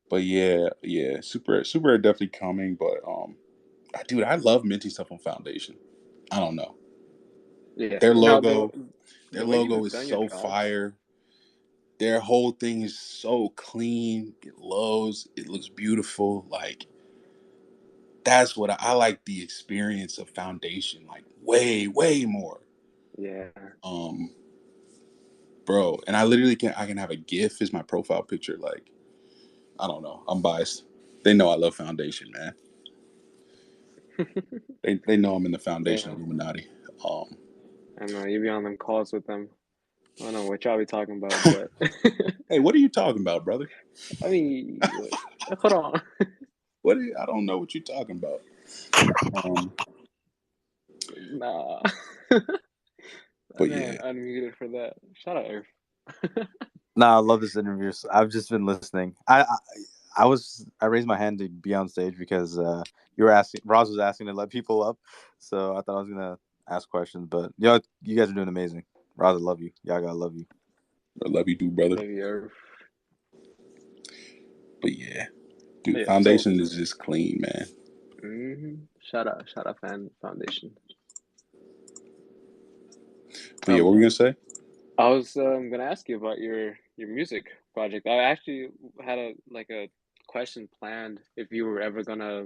but yeah, yeah, super definitely coming. But dude, I love minty stuff on Foundation. I don't know. Yeah. Their Now logo, their the way logo you've is done your so drops. fire. Their whole thing is so clean. It lows. It looks beautiful. Like that's what I like. The experience of Foundation, like way more. Yeah. Um, bro, and I literally I can have a GIF as my profile picture. Like I don't know. I'm biased. They know I love Foundation, man. They know I'm in the Foundation Damn. Illuminati. Um, I know you be on them calls with them. I don't know what y'all be talking about, but hey, what are you talking about, brother? I mean, hold on. I don't know what you're talking about. Um, Nah. That but man yeah, unmuted for that. Shout out Earth. Nah, I love this interview. I've just been listening. I raised my hand to be on stage because you were asking. Roz was asking to let people up, so I thought I was gonna ask questions. But yo, you guys are doing amazing. Roz, I love you. Y'all gotta love you. I love you too, brother. Love you, Earth. But yeah, dude, Yeah. So, Foundation is just clean, man. shout out, Fan Foundation. But yeah, what were we gonna say? I was gonna ask you about your music project. I actually had a question planned if you were ever gonna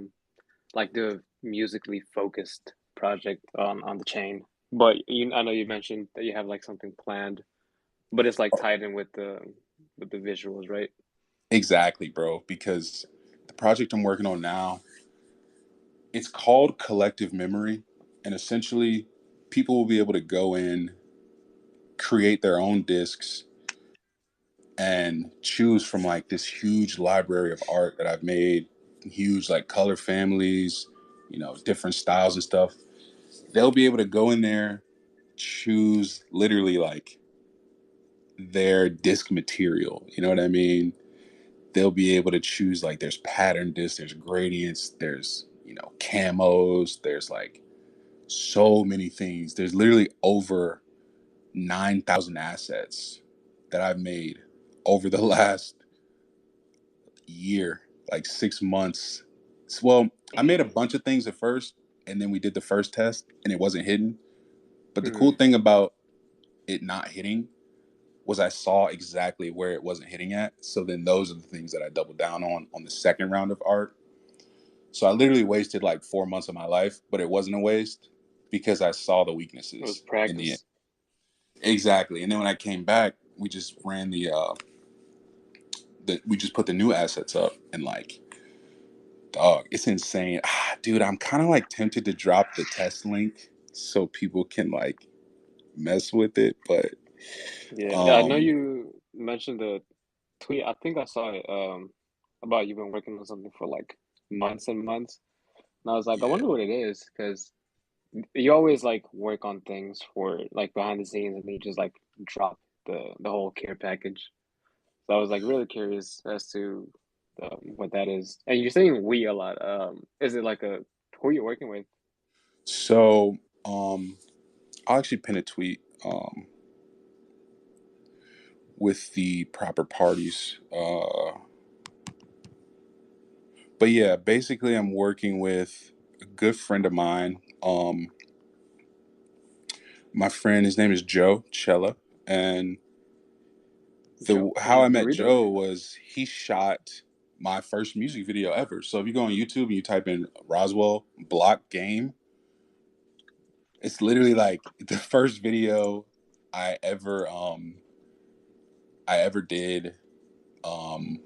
like do a musically focused project on the chain. But I know you mentioned that you have like something planned, but it's like tied in with the visuals, right? Exactly, bro. Because the project I'm working on now, it's called Collective Memory, and essentially, people will be able to go in, create their own discs, and choose from like this huge library of art that I've made, huge like color families, different styles and stuff. They'll be able to go in there, choose literally like their disc material. You know what I mean? They'll be able to choose like there's pattern discs, there's gradients, there's camos, there's like so many things. There's literally over 9,000 assets that I've made over the last year, like 6 months. Well, I made a bunch of things at first, and then we did the first test, and it wasn't hidden. But the cool Mm, thing about it not hitting was I saw exactly where it wasn't hitting at. So then those are the things that I doubled down on the second round of art. So I literally wasted like 4 months of my life, but it wasn't a waste because I saw the It was weaknesses in the end. practice. Exactly. And then when I came back, we just ran we just put the new assets up and like, dog, it's insane. Dude, I'm kind of like tempted to drop the test link so people can like mess with it, but Yeah, I know um you mentioned the tweet. I think I saw it about you've been working on something for like months and months. And I was like, I yeah. wonder what it is, because you always like work on things for like behind the scenes and then you just like drop the whole care package. So I was like really curious as to what that is. And you're saying we a lot. Is it like a who you're working with? So I'll actually pin a tweet with the proper parties. But yeah, basically I'm working with a good friend of mine. My friend, his name is Joe Cella, and the Joe how I from met Dorito? Joe was he shot my first music video ever. So if you go on YouTube and you type in Roswell Block Game, it's literally like the first video I ever I ever did. Um,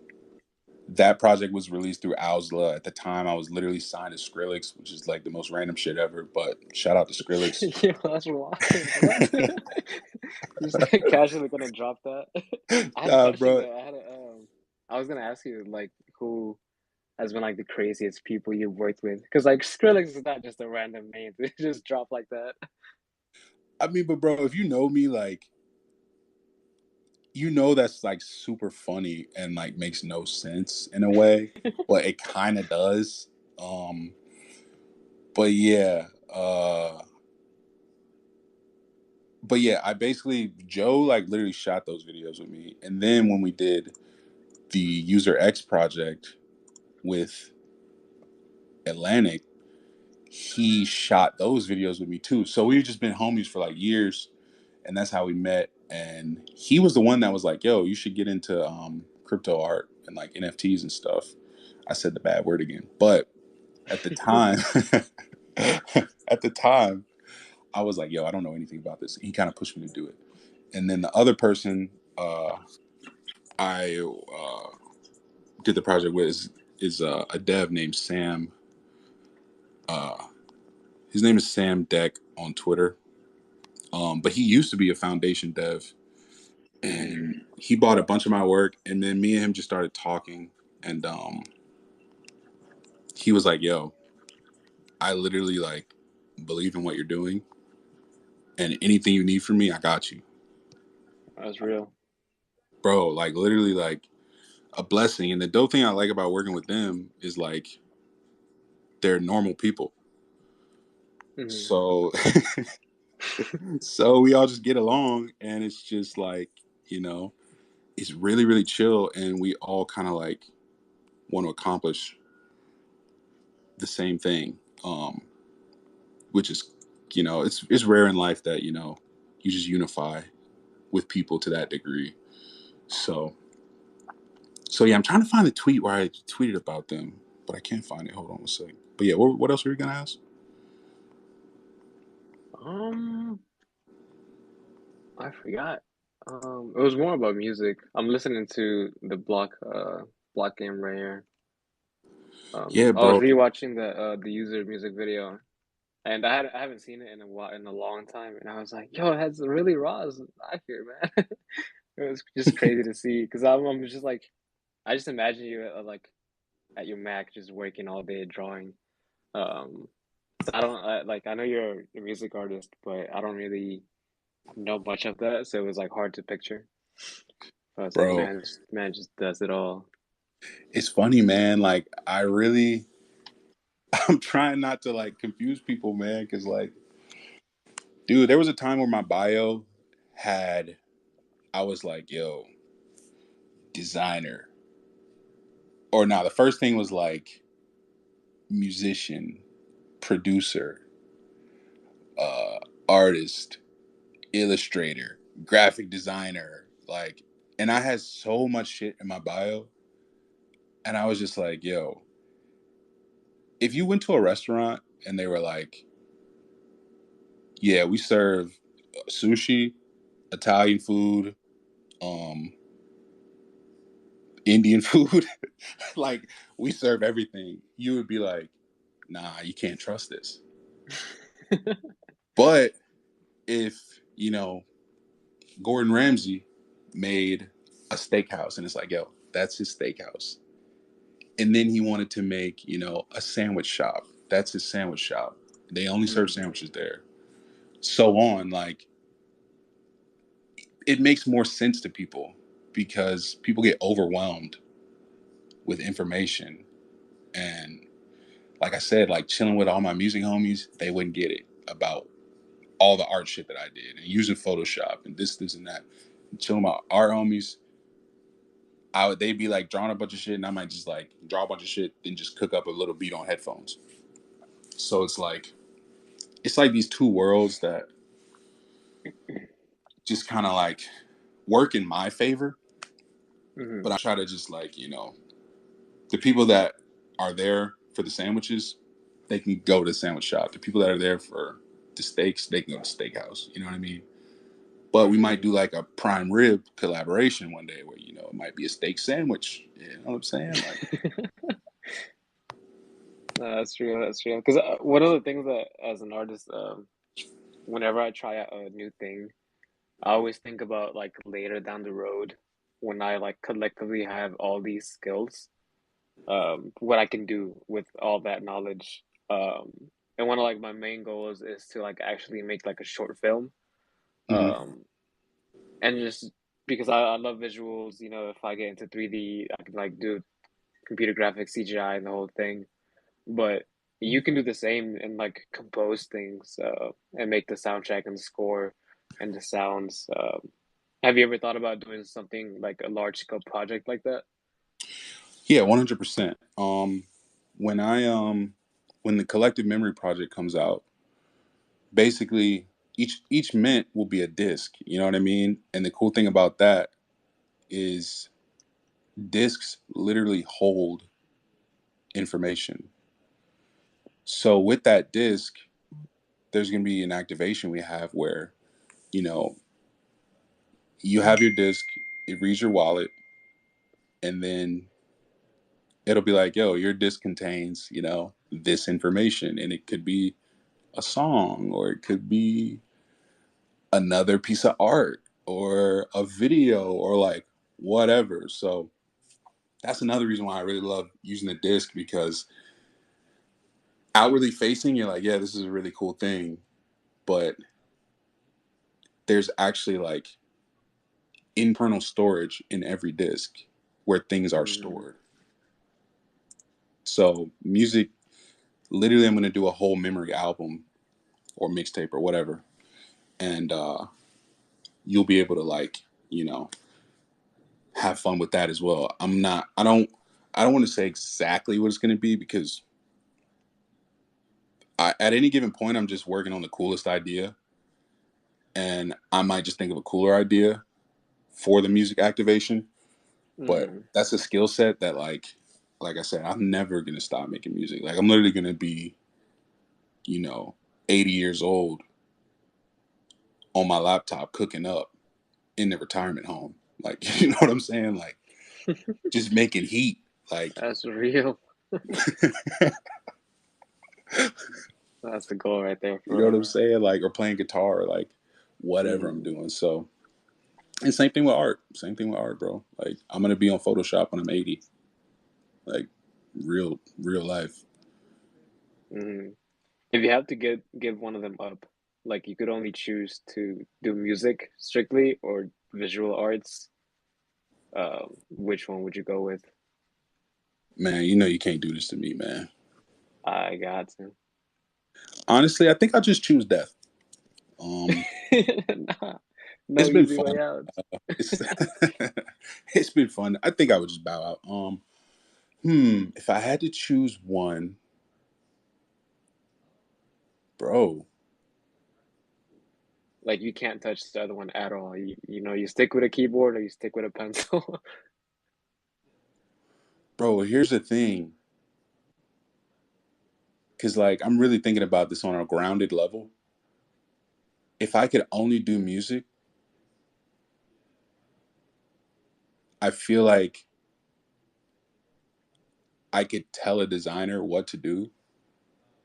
that project was released through Owsla. At the time, I was literally signed to Skrillex, which is like the most random shit ever. But shout out to Skrillex. Yeah, that's wild. What? You just casually gonna drop that? I had a question Bro, though. I was gonna ask you like who has been like the craziest people you've worked with? Because like Skrillex is not just a random name to just drop like that. I mean, but bro, if you know me, like, you know that's like super funny and like makes no sense in a way, but it kind of does. Um, but yeah, I basically Joe like literally shot those videos with me, and then when we did the User X project with Atlantic, he shot those videos with me too. So we've just been homies for like years, and that's how we met. And he was the one that was like, "Yo, you should get into crypto art and like NFTs and stuff." I said the bad word again, but at the time, at the time, I was like, "Yo, I don't know anything about this." He kind of pushed me to do it. And then the other person I did the project with is a dev named Sam. Uh, his name is Sam Deck on Twitter. But he used to be a foundation dev, Hmm. and he bought a bunch of my work, and then me and him just started talking, and he was like, "Yo, I literally like believe in what you're doing, and anything you need from me, I got you, That was real. bro." Like literally, like a blessing. And the dope thing I like about working with them is like they're normal people, Hmm. so so we all just get along, and it's just like you know, it's really really chill, and we all kind of like want to accomplish the same thing, which is, it's rare in life that you just unify with people to that degree. So, yeah, I'm trying to find the tweet where I tweeted about them, but I can't find it. Hold on a second. But yeah, what else were you gonna ask? Um, I forgot. It was more about music. I'm listening to the block game right here. Yeah, I was bro, rewatching the user music video, and I haven't seen it in a while, in a long time, and I was like, yo, it has really Roz back here, man. It was just crazy to see because I'm just like I just imagine you like at your Mac just working all day drawing. Um, so I know you're a music artist, but I don't really know much of that, so it was like hard to picture. I was like, bro, man, this man just does it all. it's funny, man. Like I really, I'm trying not to like confuse people, man, because like, dude, there was a time where my bio had, I was like, yo, designer, or now the first thing was like musician, producer, uh, artist, illustrator, graphic designer. Like, and I had so much shit in my bio, and I was just like, yo, if you went to a restaurant and they were like, yeah, we serve sushi, Italian food, um, Indian food, like we serve everything, you would be like, nah, you can't trust this. But if, Gordon Ramsay made a steakhouse and it's like, yo, that's his steakhouse. And then he wanted to make, a sandwich shop. That's his sandwich shop. They only serve Mm. sandwiches there. So on, like, it makes more sense to people because people get overwhelmed with information. And like I said, like chilling with all my music homies, they wouldn't get it about all the art shit that I did and using Photoshop and this, and that. And chilling with my art homies, they'd be like drawing a bunch of shit, and I might just like draw a bunch of shit and just cook up a little beat on headphones. So it's like these two worlds that just kind of like work in my favor. Mm-hmm. But I try to just like, the people that are there for the sandwiches, they can go to the sandwich shop. The people that are there for the steaks, they can go to the steakhouse. You know what I mean? But we might Mm-hmm. do like a prime rib collaboration one day where, it might be a steak sandwich. You know what I'm saying? Like, No, that's true. That's true. Because one of the things that, as an artist, whenever I try out a new thing, I always think about like later down the road when I like collectively have all these skills, what I can do with all that knowledge. Um, and one of like my main goals is to like actually make like a short film. mhm. Um, and just because I love visuals, if I get into 3D, I can like do computer graphics, CGI, and the whole thing. But you can do the same and like compose things and make the soundtrack and the score and the sounds. Have you ever thought about doing something like a large scale project like that? Yeah, 100%. When when the Collective Memory Project comes out, basically each mint will be a disc. You know what I mean? And the cool thing about that is discs literally hold information. So with that disc, there's going to be an activation we have where, you know, you have your disc, it reads your wallet, and then it'll be like, yo, your disc contains, this information. And it could be a song, or it could be another piece of art, or a video, or like whatever. So that's another reason why I really love using the disc, because outwardly facing, you're like, yeah, this is a really cool thing. But there's actually like internal storage in every disc where things are Mm, stored. So music, literally, I'm gonna do a whole memory album or mixtape or whatever, and you'll be able to like, you know, have fun with that as well. I don't want to say exactly what it's gonna be, because at any given point, I'm just working on the coolest idea, and I might just think of a cooler idea for the music activation. But mm, that's a skill set that like I said, I'm never gonna stop making music. Like, I'm literally gonna be, you know 80 years old on my laptop cooking up in the retirement home. Like, you know what I'm saying? Like, just making heat. Like, that's real. That's the goal right there you know for what real. I'm saying? Like, or playing guitar, or like whatever I'm Mm, doing. So, and same thing with art. Same thing with art, bro. Like, I'm gonna be on Photoshop when I'm 80. Like, real life. mm. If you have to give one of them up, like you could only choose to do music strictly or visual arts, which one would you go with? Man, you know you can't do this to me, man. I got to. Honestly, I think I'll just choose death. Um, Nah, no it's been easy fun. way out. It's it's been fun. I think I would just bow out. If I had to choose one, bro, Like you can't touch the other one at all. You stick with a keyboard or you stick with a pencil. Bro, here's the thing, because like I'm really thinking about this on a grounded level. If I could only do music, I feel like I could tell a designer what to do,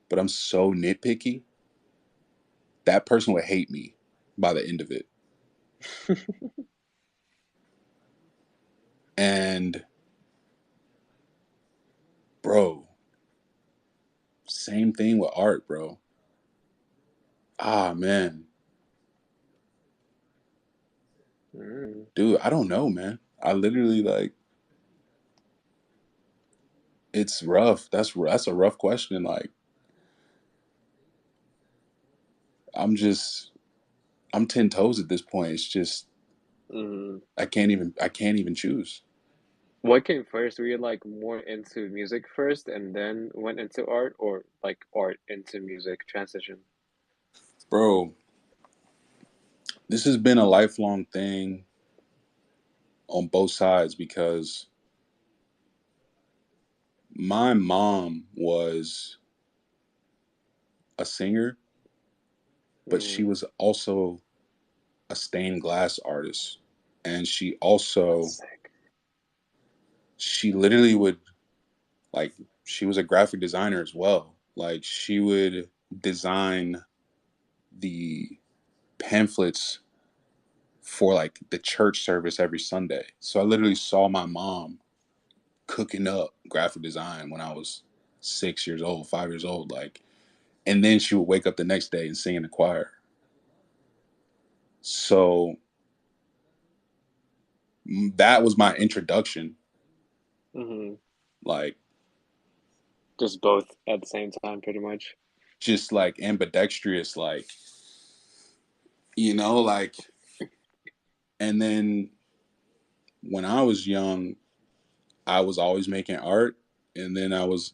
but I'm so nitpicky, that person would hate me by the end of it. And bro, same thing with art, bro. Ah, man. Mm, Dude, I don't know, man. I literally like it's rough. That's a rough question. Like I'm just I'm 10 toes at this point. It's just mm. I can't even choose. What came first? Were you like more into music first and then went into art, or like art into music transition? Bro, this has been a lifelong thing on both sides because my mom was a singer, but she Mm, was also a stained glass artist. And sick. she literally would like, she was a graphic designer as well. Like, she would design the pamphlets for like the church service every Sunday. So I literally saw my mom cooking up graphic design when I was 6 years old, 5 years old. Like, and then she would wake up the next day and sing in the choir. So that was my introduction. Hmm. Like, Just both at the same time, pretty much. just like ambidextrous, like, like, and then when I was young, I was always making art. And then I was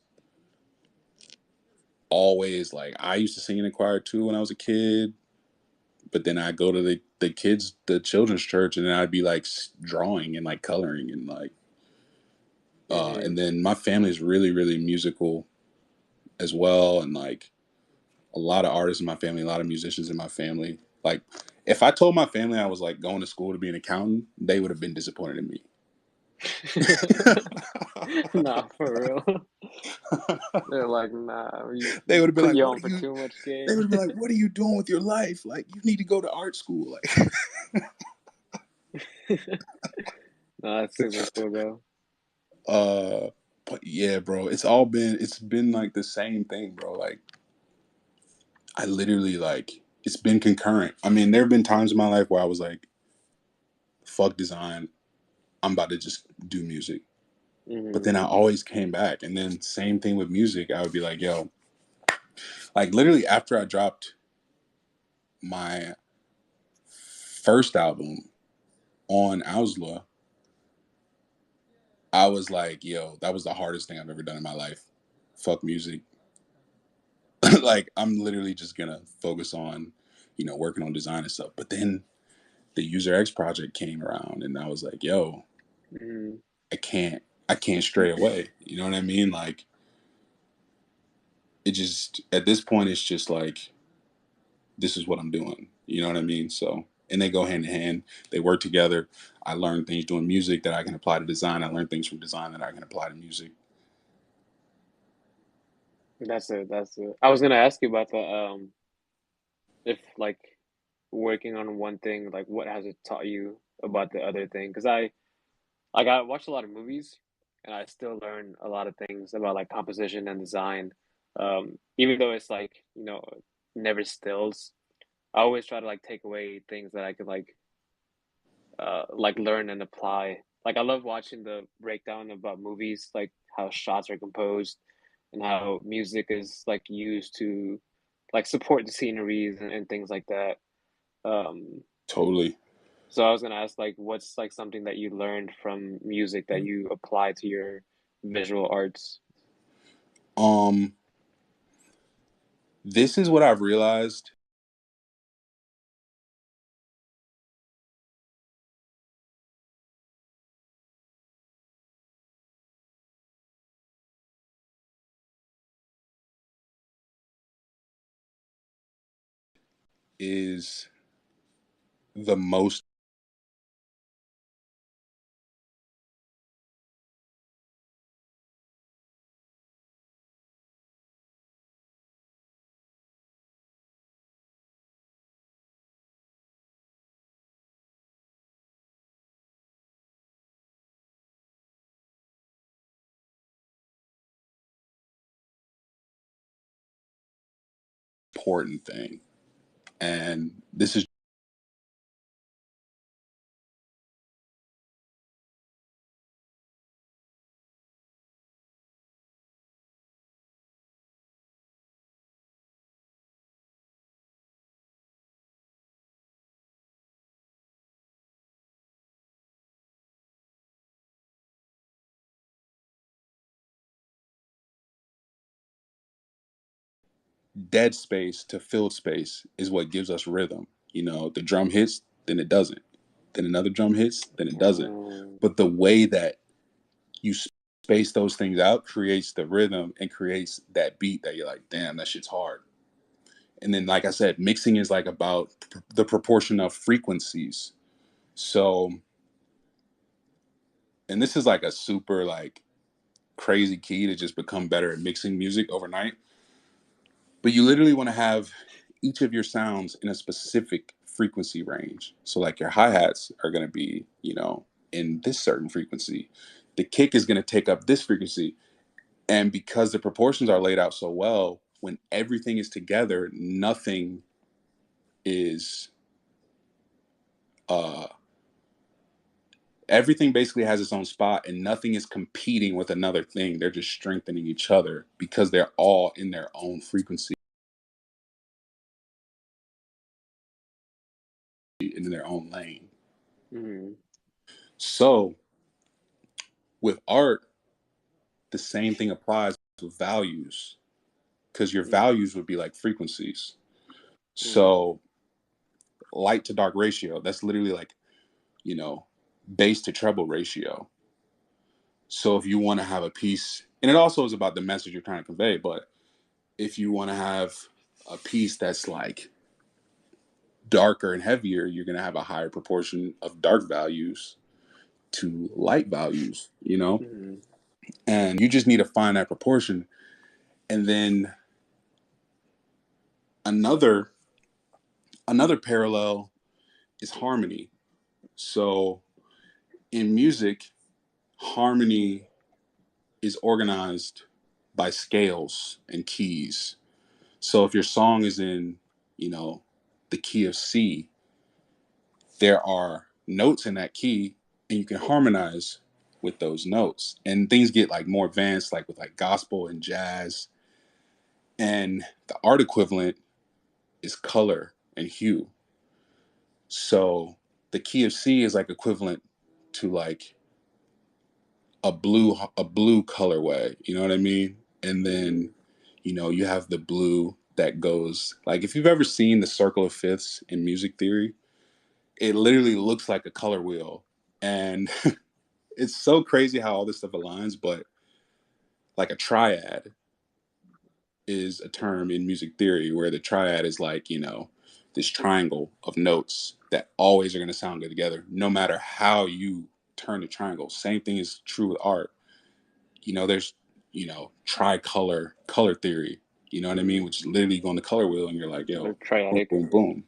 always like, I used to sing in the choir too when I was a kid. But then I go to the children's church, and then I'd be like drawing and like coloring and like, Hmm. and then my family is really, really musical as well. And like a lot of artists in my family, a lot of musicians in my family. Like, if I told my family I was like going to school to be an accountant, they would have been disappointed in me. Nah, for real. They're like, nah, you, They you would have been put like, you "What on are for you?" too much They would game. have been like, "What are you doing with your life? Like, you need to go to art school." Like, No, that's super cool though. uh, but yeah, bro, it's been like the same thing, bro. Like, I literally like it's been concurrent. I mean, there have been times in my life where I was like, "Fuck design, I'm about to just do music." But Hmm. then I always came back, and then same thing with music. I would be like, "Yo," like literally after I dropped my first album on Ausla, I was like, "Yo, that was the hardest thing I've ever done in my life. Fuck music." Like, I'm literally just gonna focus on, working on design and stuff. But then the User X project came around, and I was like, "Yo, Hmm. I can't stray away." You know what I mean? Like, it just at this point, it's just like this is what I'm doing. You know what I mean? So, and they go hand in hand. They work together. I learn things doing music that I can apply to design. I learn things from design that I can apply to music. That's it. That's it. I was gonna ask you about the if like working on one thing, like what has it taught you about the other thing? Because I watch a lot of movies, and I still learn a lot of things about like composition and design. Even though it's like never stills, I always try to like take away things that I could like learn and apply. Like I love watching the breakdown about movies, like how shots are composed and how music is like used to like support the sceneries and things like that. Um, Totally. so I was gonna ask like what's like something that you learned from music that you apply to your visual arts? Um, this is what I've realized is the most important thing. And this is dead space to filled space is what gives us rhythm. You know, the drum hits, then it doesn't. Then another drum hits, then it doesn't. Oh. But the way that you space those things out creates the rhythm and creates that beat that you're like, damn, that shit's hard. And then, like I said, mixing is like about the proportion of frequencies. So, and this is like a super like crazy key to just become better at mixing music overnight. But you literally want to have each of your sounds in a specific frequency range. So, like your hi hats are going to be, you know, in this certain frequency. The kick is going to take up this frequency. And because the proportions are laid out so well, when everything is together, nothing is uh everything basically has its own spot and nothing is competing with another thing. They're just strengthening each other because they're all in their own frequency in their own lane. Mm-hmm. So with art, the same thing applies with values because your values would be like frequencies. Mm-hmm. So light to dark ratio, that's literally like, you know, bass to treble ratio. So if you want to have a piece, and it also is about the message you're trying to convey, but if you want to have a piece that's like darker and heavier, you're going to have a higher proportion of dark values to light values, you know? Mm-hmm. And you just need to find that proportion. And then another another parallel is harmony. So in music, harmony is organized by scales and keys. So if your song is in, you know, the key of C, there are notes in that key and you can harmonize with those notes. And things get like more advanced, like with like gospel and jazz. And the art equivalent is color and hue. So the key of C is like equivalent to like a blue colorway, you know what I mean? And Mm-hmm. then, you know, you have the blue that goes like if you've ever seen the circle of fifths in music theory, it literally looks like a color wheel. And it's so crazy how all this stuff aligns, but like a triad is a term in music theory where the triad is like, you know, this triangle of notes that always are going to sound good together, no matter how you turn the triangle. Same thing is true with art. You know, there's, you know, tricolor color theory, you know what I mean? Mm-hmm. Which is literally going the color wheel and you're like, Or yo, boom, triadic. boom, boom.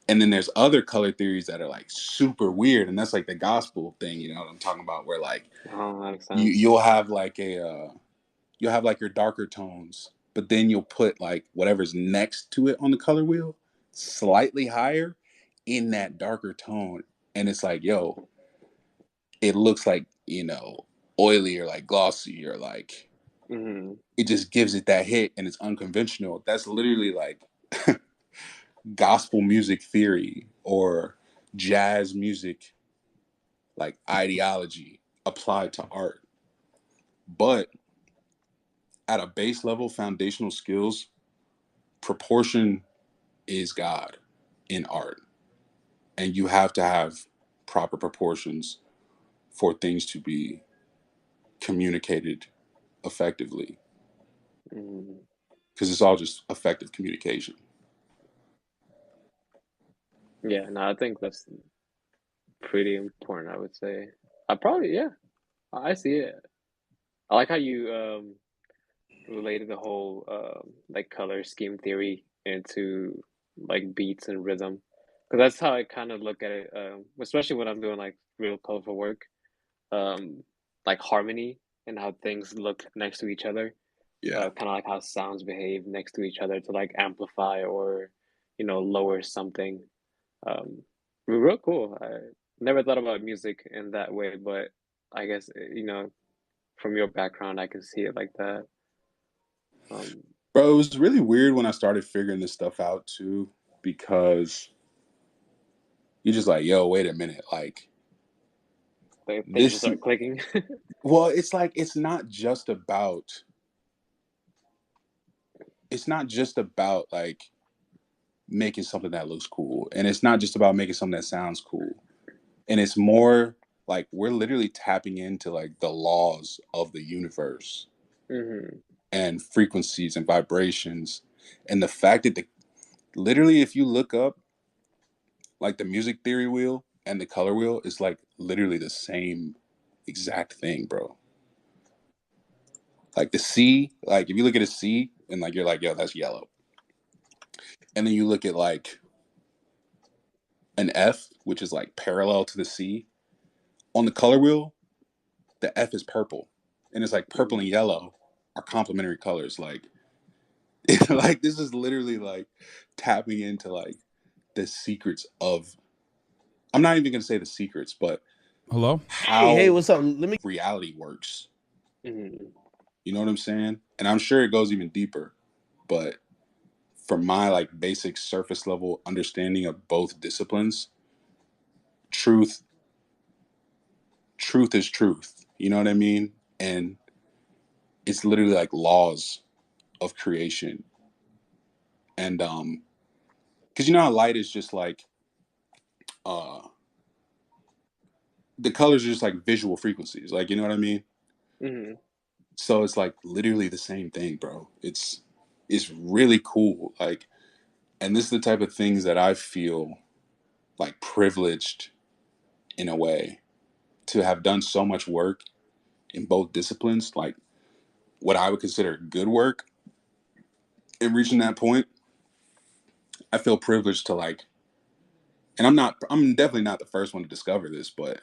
And then there's other color theories that are like super weird. And that's like the gospel thing, you know what I'm talking about? Where like Oh, that makes you, sense. you'll have like you'll have like your darker tones, but then you'll put like whatever's next to it on the color wheel slightly higher in that darker tone. And it's like, yo, it looks like, you know, oily or like glossy or like Mm-hmm. it just gives it that hit and it's unconventional. That's literally like gospel music theory or jazz music like ideology applied to art. But at a base level, foundational skills, proportion is God in art. And you have to have proper proportions for things to be communicated effectively Mm-hmm. because it's all just effective communication. Yeah, no, I think that's pretty important, I would say. I probably, yeah, I see it. I like how you related the whole like color scheme theory into like beats and rhythm, because that's how I kind of look at it, especially when I'm doing like real colorful work, um, like harmony and how things look next to each other, Yeah. kind of like how sounds behave next to each other to like amplify or lower something. Real cool. I never thought about music in that way, but I guess from your background, I can see it like that. Um, Bro, it was really weird when I started figuring this stuff out too, because you're just like, yo, wait a minute. Like, things just this, start clicking. well, it's like, it's not just about like making something that looks cool. And it's not just about making something that sounds cool. And it's more like we're literally tapping into like the laws of the universe Hmm. and frequencies and vibrations. And the fact that literally, if you look up like the music theory wheel and the color wheel, is like literally the same exact thing, bro. Like the C, like if you look at a C and like you're like, yo, that's yellow. And then you look at like an F, which is like parallel to the C. On the color wheel, the F is purple. And it's like purple and yellow are complementary colors. Like like this is literally like tapping into like the secrets of, I'm not even gonna say the secrets, but Hello? Hey, how what's up? Let me. reality works. Hmm. You know what I'm saying? And I'm sure it goes even deeper. But from my like basic surface level understanding of both disciplines, truth truth is truth. You know what I mean? And it's literally like laws of creation. And because you know how light is just like uh the colors are just like visual frequencies. Like you know what I mean? Hmm. So it's like literally the same thing, bro. It's really cool. Like, and this is the type of things that I feel like privileged in a way to have done so much work in both disciplines, like what I would consider good work, and reaching that point. I feel privileged to like, and I'm definitely not the first one to discover this, but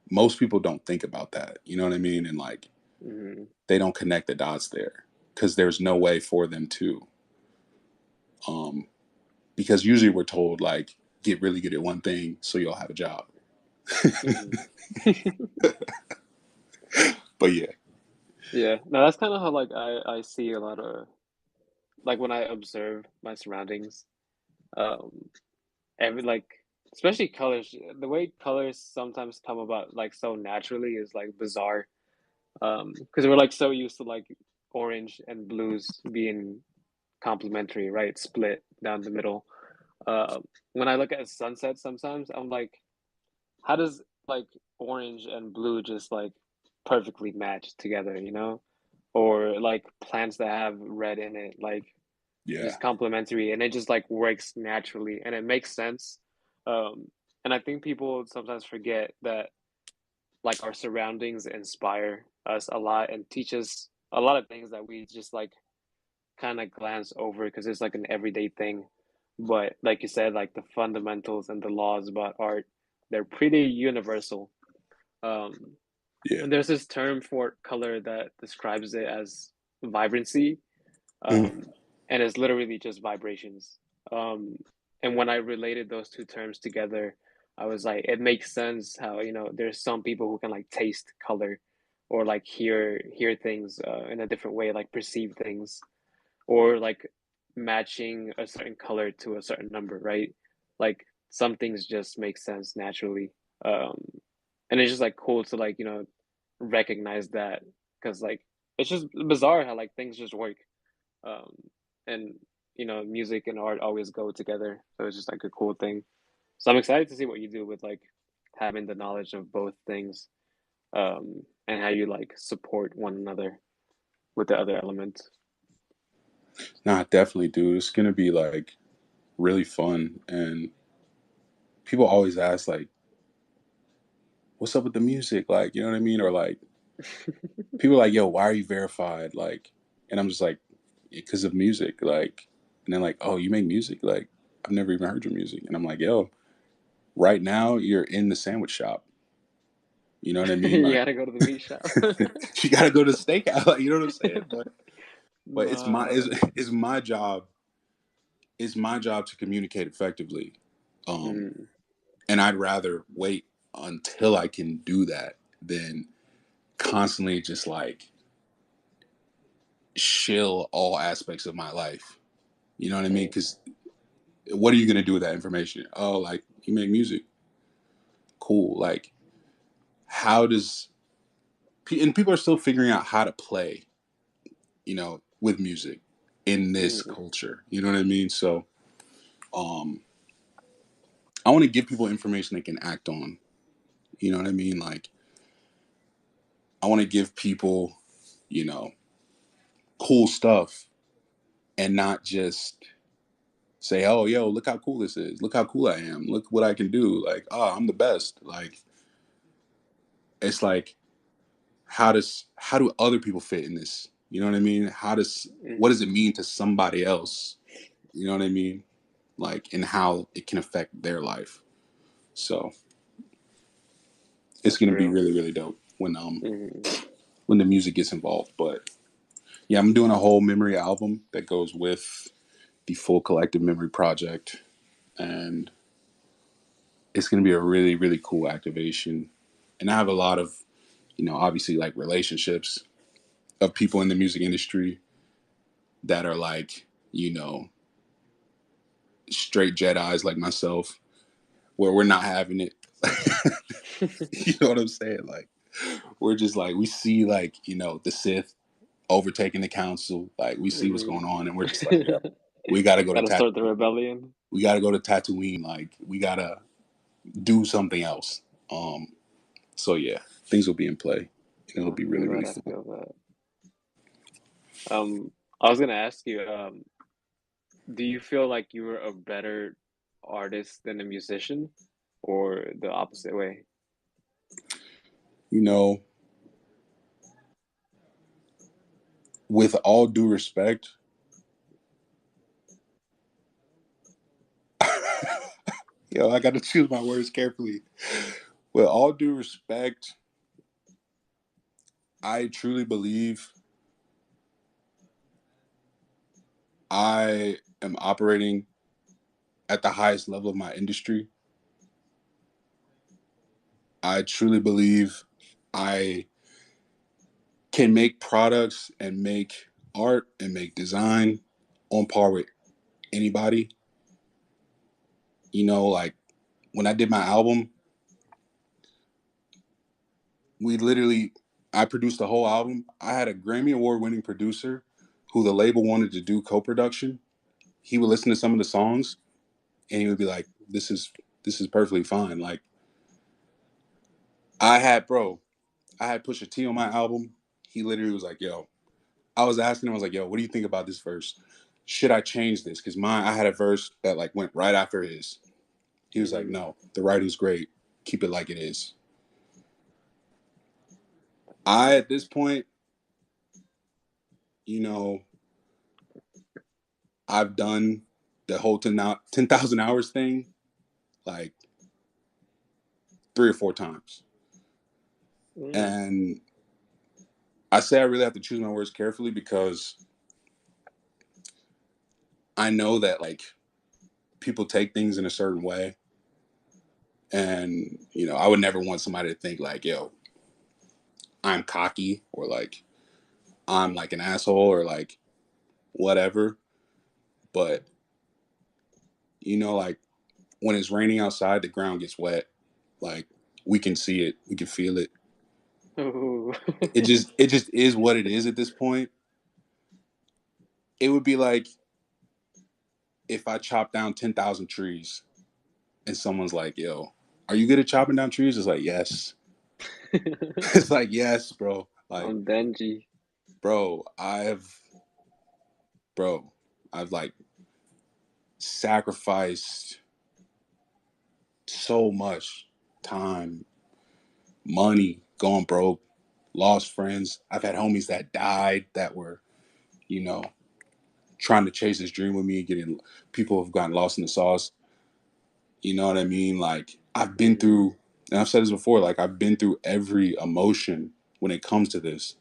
most people don't think about that. You know what I mean? And like, Hmm. they don't connect the dots there because there's no way for them to. Um, because usually we're told like, get really good at one thing so you'll have a job. Hmm. But yeah, Yeah, no, that's kind of how like I see a lot of like when I observe my surroundings, um, every like especially colors, the way colors sometimes come about like so naturally is like bizarre. Because we're like so used to like orange and blues being complementary, right? Split down the middle. When I look at sunsets, sometimes I'm like, how does like orange and blue just like perfectly match together, or like plants that have red in it, like yeah, just complementary, and it just like works naturally and it makes sense. um and I think people sometimes forget that like our surroundings inspire us a lot and teach us a lot of things that we just like kind of glance over because it's like an everyday thing. But like you said, like the fundamentals and the laws about art, they're pretty universal. um yeah. and there's this term for color that describes it as vibrancy, Mhm. um, and it's literally just vibrations. Um, and when I related those two terms together, I was like, it makes sense how there's some people who can like taste color, or like hear things in a different way, like perceive things, or like matching a certain color to a certain number, right? Like some things just make sense naturally. Um, and it's just like cool to like recognize that, because like it's just bizarre how like things just work. um, and music and art always go together, so it's just like a cool thing. So I'm excited to see what you do with like having the knowledge of both things, and how you like support one another with the other elements. Nah, definitely, dude. It's gonna be like really fun, and people always ask like, "What's up with the music?" Like, you know what I mean? Or like, people are like, "Yo, why are you verified?" Like, and I'm just like, "Because of music." Like, and then like, "Oh, you make music?" Like, I've never even heard your music, and I'm like, "Yo, right now you're in the sandwich shop." You know what I mean? You Like, gotta go to the meat shop. you got to go to steakhouse. Like, you know what I'm saying? But Nah. it's my job. It's my job to communicate effectively. Um, Mm, and I'd rather wait until I can do that than constantly just like shill all aspects of my life. You know what I mean? okay. Because what are you gonna do with that information? Oh, like you make music, cool. Like how does and people are still figuring out how to play, with music in this Mm, culture. You know what I mean? So, um, I want to give people information they can act on. You know what I mean? Like I want to give people, you know, cool stuff and not just say, "Oh, yo, look how cool this is. Look how cool I am. Look what I can do. Like, oh, I'm the best." Like, it's like, how do other people fit in this? You know what I mean? What does it mm, mean to somebody else? You know what I mean? Like, and how it can affect their life. So it's that's gonna be real. really, really dope Mm, when the music gets involved. But yeah, I'm doing a whole memory album that goes with the full collective memory project, and it's gonna be a really, really cool activation. And I have a lot of, obviously like relationships of people in the music industry that are like, straight Jedi's like myself, where we're not having it. You know what I'm saying? Like, we're just like, we see like, the Sith overtaking the council. Like, we see what's mm. going on, and we're just like, yo, we gotta go to Gotta start the rebellion. we gotta go to Tatooine. Like, we gotta do something else. So yeah, things will be in play. And it'll I be really, feel really that. I fun. feel that. I was gonna ask you, do you feel like you were a better artist than a musician, or the opposite way? You know, with all due respect, I got to choose my words carefully. With all due respect, I truly believe I am operating at the highest level of my industry. I truly believe I can make products and make art and make design on par with anybody. Like when I did my album, I produced the whole album. I had a Grammy Award winning producer who the label wanted to do co-production. He would listen to some of the songs and he would be like, this is perfectly fine. Like I had bro, I had Pusha T on my album. He literally was like, yo, I was asking him, I was like, yo, what do you think about this verse? Should I change this? Because I had a verse that like went right after his. He was like, Hmm. no, the writing's great. Keep it like it is. At this point, you know, I've done the whole 10,000 hours thing like 3 or 4 times. Mm. And I say I really have to choose my words carefully because I know that like people take things in a certain way. And, I would never want somebody to think like, yo, I'm cocky or like I'm like an asshole or like whatever. But, like when it's raining outside, the ground gets wet. Like we can see it, we can feel it. Ooh. It just is what it is at this point. It would be like if I chop down 10,000 trees and someone's like, yo, are you good at chopping down trees? It's like, yes. It's like, yes, bro. Like, I'm Denji. bro, bro, I've like sacrificed so much time, money, going broke, lost friends. I've had homies that died that were, you know, trying to chase this dream with me, getting people have gotten lost in the sauce. You know what I mean? Like I've been Mm-hmm. through, and I've said this before, like I've been through every emotion when it comes to this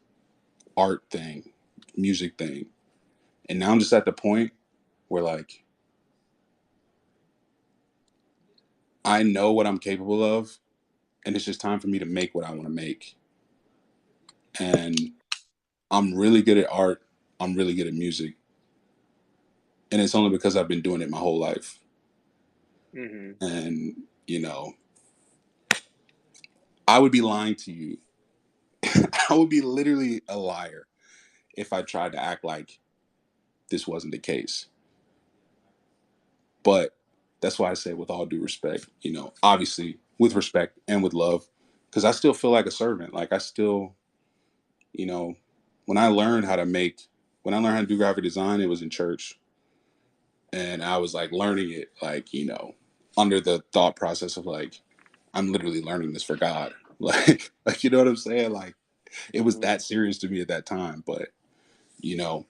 art thing, music thing. And now I'm just at the point where like I know what I'm capable of and it's just time for me to make what I want to make. And I'm really good at art. I'm really good at music. And it's only because I've been doing it my whole life. Mm-hmm. And, you know, I would be lying to you. I would be literally a liar if I tried to act like this wasn't the case. But that's why I say, with all due respect, you know, obviously with respect and with love, because I still feel like a servant. Like I still, you know, when I learned how to make, when I learned how to do graphic design, it was in church. And I was like learning it, like, you know, under the thought process of like, I'm literally learning this for God. Like, you know what I'm saying? Like, it was Mm-hmm. that serious to me at that time. But, you know,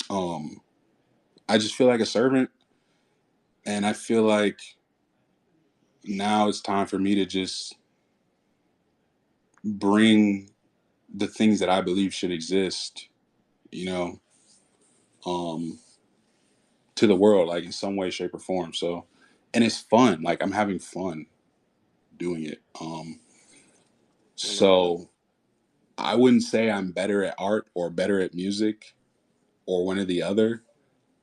um, I just feel like a servant. And I feel like now it's time for me to just bring the things that I believe should exist, you know, um, to the world, like in some way, shape, or form. So, and it's fun. Like I'm having fun doing it. Yeah. So I wouldn't say I'm better at art or better at music or one or the other.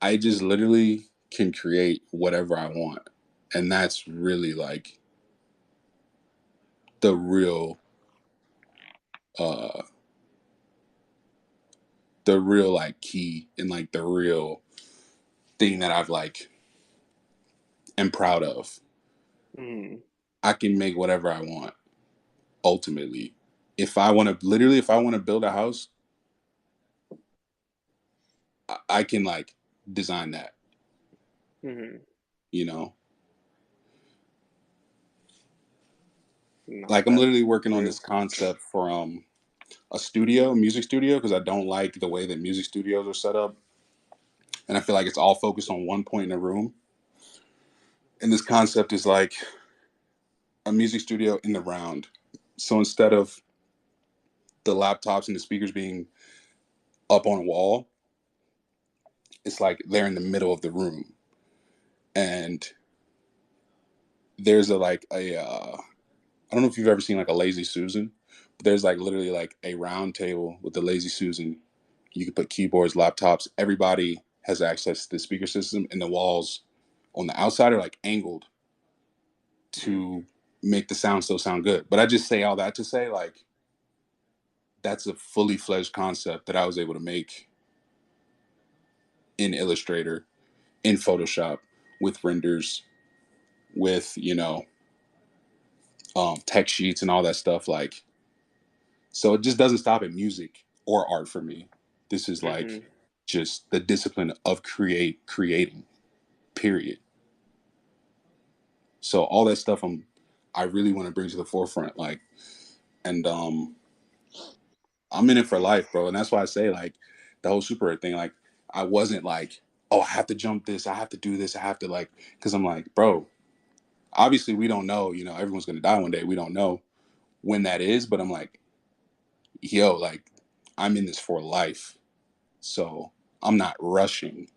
I just literally can create whatever I want. And that's really like the real uh like key and like the real thing that I've like am proud of. Mm-hmm. I can make whatever I want ultimately. If I want to literally if I want to build a house, I can like design that, Mm-hmm. you know. No, Like I'm that's literally working on true. this concept for a studio, a music studio, because I don't like the way that music studios are set up. And I feel like it's all focused on one point in a room. And this concept is like a music studio in the round. So instead of the laptops and the speakers being up on a wall, it's like they're in the middle of the room. And there's a like a I don't know if you've ever seen like a Lazy Susan, but there's like literally like a round table with the Lazy Susan. You can put keyboards, laptops. Everybody has access to the speaker system, and the walls on the outside are like angled to make the sound still sound good. But I just say all that to say like that's a fully fledged concept that I was able to make in Illustrator, in Photoshop, with renders, with tech sheets and all that stuff. Like, so it just doesn't stop at music or art for me. This is like Mm-hmm. just the discipline of creating. Period. So all that stuff I really want to bring to the forefront. Like, and I'm in it for life, bro. And that's why I say like the whole super Red thing. Like, I wasn't like, oh, I have to jump this, I have to do this, I have to like, because I'm like, bro. Obviously, we don't know. You know, everyone's gonna die one day. We don't know when that is, but I'm like, yo, like, I'm in this for life. So I'm not rushing.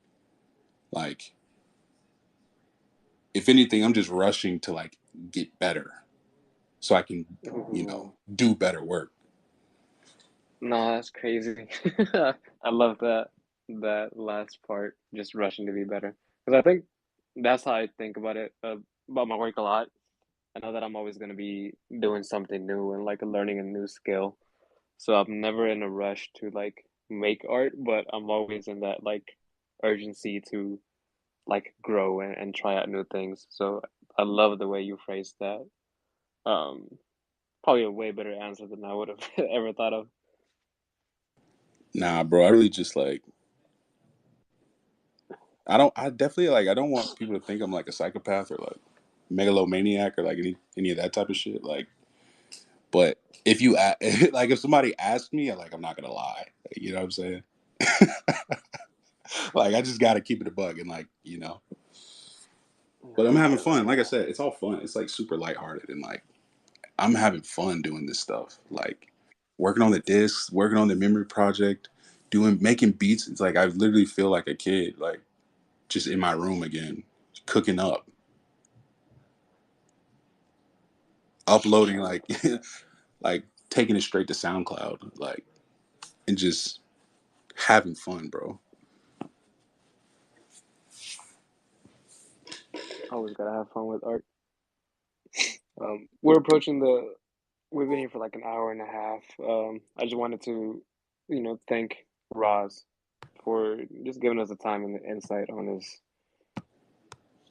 Like, if anything, I'm just rushing to like get better so I can, Ooh. do better work. No, that's crazy. I love that last part, just rushing to be better. Because I think that's how I think about it, about my work a lot. I know that I'm always gonna be doing something new and like learning a new skill. So I'm never in a rush to like make art, but I'm always in that like urgency to like grow and try out new things. So I love the way you phrased that. Um, Probably a way better answer than I would have ever thought of. Nah, bro, I really just like I definitely like I don't want people to think I'm like a psychopath or like megalomaniac or like any of that type of shit. Like, but if you like if somebody asks me, I'm not gonna lie. You know what I'm saying? Like I just gotta keep it a bug and like But I'm I having get it. fun. Like I said, it's all fun. It's like super lighthearted and like I'm having fun doing this stuff. Like working on the discs, working on the memory project, making beats. It's like I literally feel like a kid, like just in my room again, cooking up, uploading Um, like taking it straight to SoundCloud, like and just having fun, bro. always gotta have fun with art. We're approaching the. We've been here for like an hour and a half. I just wanted to, thank Roz for just giving us the time and the insight on his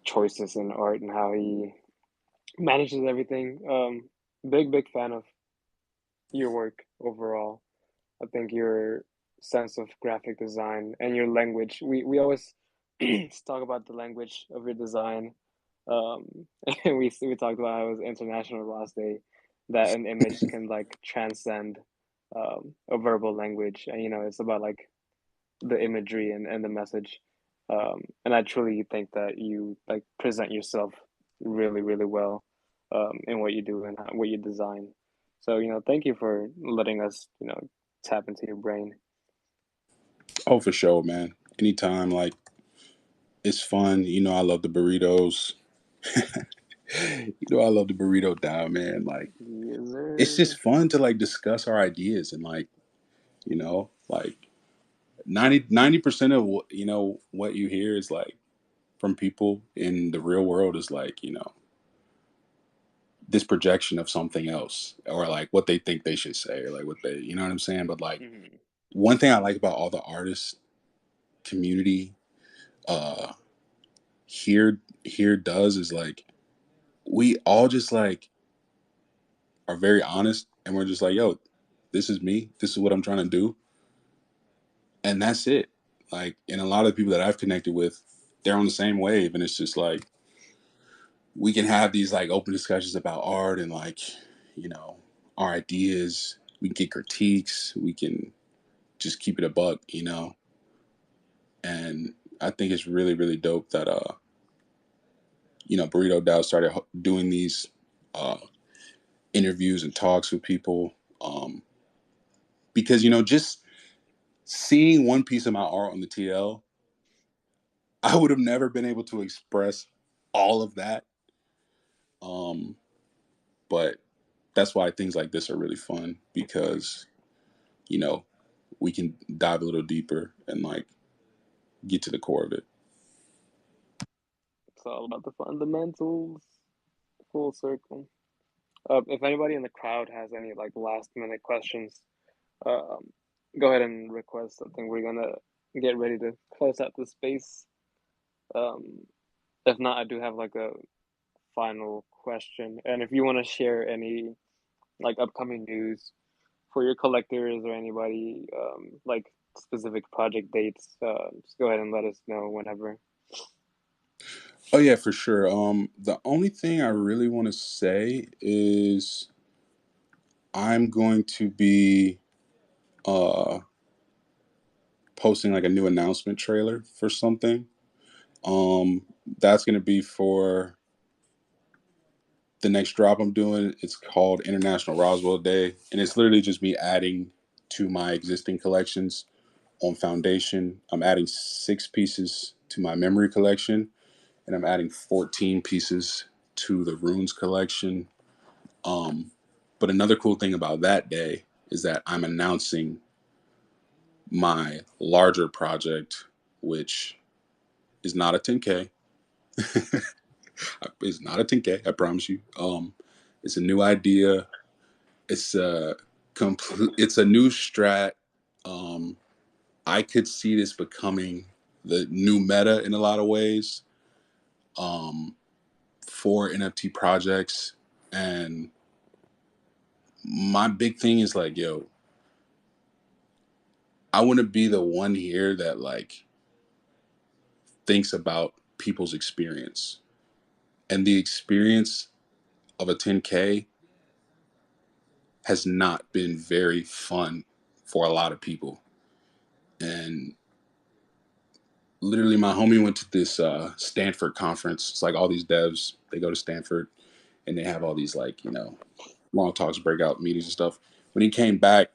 choices in art and how he manages everything. Big fan of your work overall. I think your sense of graphic design and your language. We always talk about the language of your design. And we talked about how it was International Ross Day, that an image can like transcend a verbal language, and it's about like the imagery and the message. And I truly think that you like present yourself really, really well in what you do and what you design. So, thank you for letting us, tap into your brain. Oh, for sure, man. Anytime, like it's fun. I love the burritos. I love the burrito dial, man. Like Yes, it's sir. just fun to like discuss our ideas and like 90% of what you hear is like from people in the real world is like this projection of something else or like what they think they should say or like what they what I'm saying. But like Mhm. one thing I like about all the artists community uh here does is like we all just like are very honest and we're just like, yo, this is me, this is what I'm trying to do, and that's it. Like, and a lot of the people that I've connected with, they're on the same wave, and it's just like we can have these like open discussions about art and like you know our ideas. We can get critiques. We can just keep it a buck, and I think it's really really dope that Burrito Dow started doing these uh interviews and talks with people, because just seeing one piece of my art on the TL, I would have never been able to express all of that. Um, but that's why things like this are really fun because, you know, we can dive a little deeper and like get to the core of it. It's all about the fundamentals, full circle. If anybody in the crowd has any like last minute questions, um, go ahead and request. I think we're gonna get ready to close out the space. Um, if not, I do have like a final question. And if you want to share any like upcoming news for your collectors or anybody, like specific project dates, just go ahead and let us know whenever. Oh yeah, for sure. The only thing I really want to say is I'm going to be uh posting like a new announcement trailer for something. That's gonna be for the next drop I'm doing. It's called International Roswell Day, and it's literally just me adding to my existing collections on Foundation. I'm adding 6 pieces to my memory collection, and I'm adding 14 pieces to the runes collection. Um, but another cool thing about that day is that I'm announcing my larger project, which is not a 10K. It's not a 10K, I promise you. It's a new idea. It's a complete. It's a new strat. Um, I could see this becoming the new meta in a lot of ways, um, for NFT projects. And my big thing is like, yo, I want to be the one here that like thinks about people's experience. And the experience of a 10K has not been very fun for a lot of people. And literally, my homie went to this Stanford conference. It's like all these devs, they go to Stanford and they have all these, like, long talks, breakout meetings and stuff. When he came back,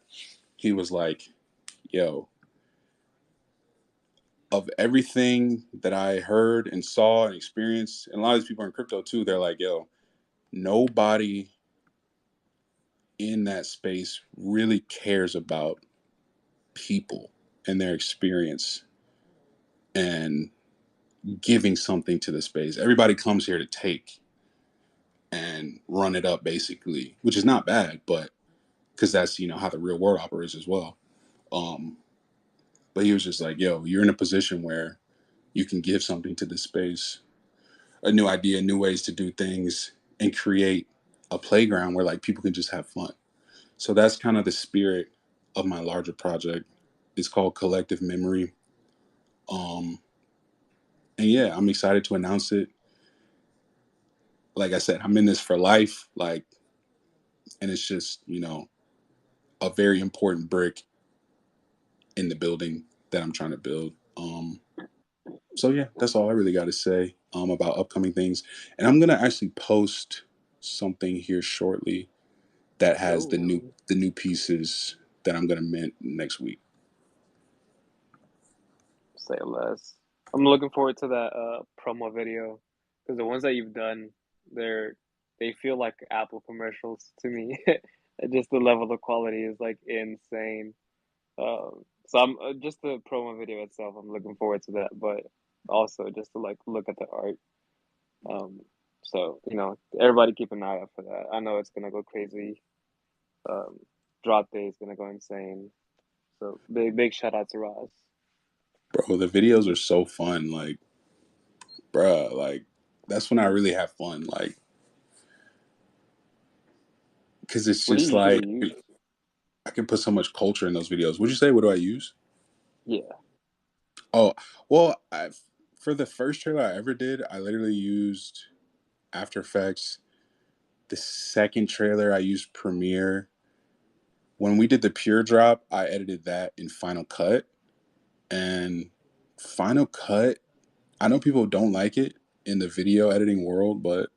he was like, yo, of everything that I heard and saw and experienced, and a lot of these people are in crypto too, they're like, yo, nobody in that space really cares about people and their experience and giving something to the space. Everybody comes here to take and run it up, basically, which is not bad, but because that's how the real world operates as well. Um, but he was just like, yo, you're in a position where you can give something to the space, a new idea, new ways to do things, and create a playground where like people can just have fun. So that's kind of the spirit of my larger project. It's called Collective Memory. Um, and yeah, I'm excited to announce it. Like I said, I'm in this for life. Like, and it's just, a very important brick in the building that I'm trying to build. So yeah, that's all I really got to say about upcoming things. And I'm gonna actually post something here shortly that has the new Oh, the new pieces that I'm gonna mint next week. say less. I'm looking forward to that promo video because the ones that you've done, they're they feel like Apple commercials to me. Just the level of quality is like insane. So I'm just the promo video itself. I'm looking forward to that, but also just to like look at the art. Um, so everybody keep an eye out for that. I know it's gonna go crazy. Um, Drop day is gonna go insane. So big shout out to Ross. Bro, the videos are so fun. Like, bruh, like that's when I really have fun. Like, because it's What do just you like usually use? I can put so much culture in those videos. Would you say? What do I use? Yeah. Oh, well, for the first trailer I ever did, I literally used After Effects. The second trailer, I used Premiere. When we did the Pure Drop, I edited that in Final Cut. And Final Cut, I know people don't like it in the video editing world, but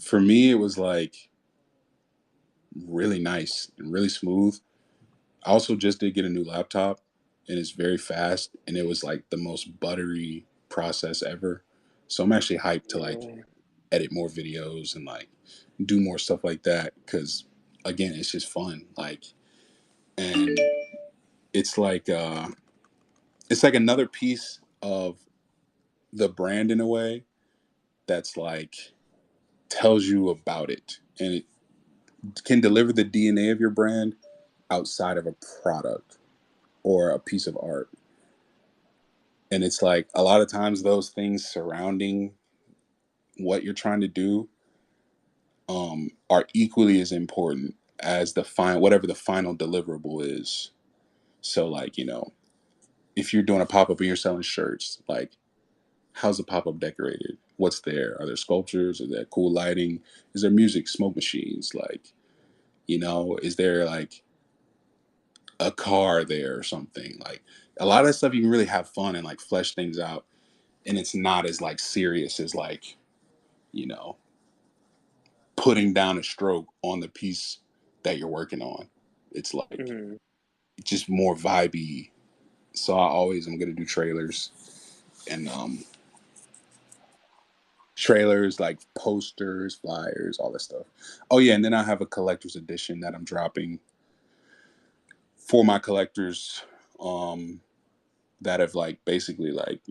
for me, it was like really nice and really smooth. I also just did get a new laptop and it's very fast and it was like the most buttery process ever. So I'm actually hyped to like Yeah. edit more videos and like do more stuff like that because again, it's just fun. Like, and it's like another piece of the brand in a way that's like tells you about it and it can deliver the DNA of your brand outside of a product or a piece of art. And it's like a lot of times those things surrounding what you're trying to do are equally as important as the final whatever the final deliverable is. So like, if you're doing a pop-up and you're selling shirts, like how's the pop-up decorated? What's there? Are there sculptures? Is there cool lighting? Is there music, smoke machines? Like, is there like a car there or something? Like a lot of that stuff you can really have fun and like flesh things out and it's not as like serious as like, you know, putting down a stroke on the piece that you're working on. It's like Hmm. just more vibey. So I always am gonna do trailers and trailers like posters, flyers, all that stuff. Oh yeah, and then I have a collector's edition that I'm dropping for my collectors um that have like basically like,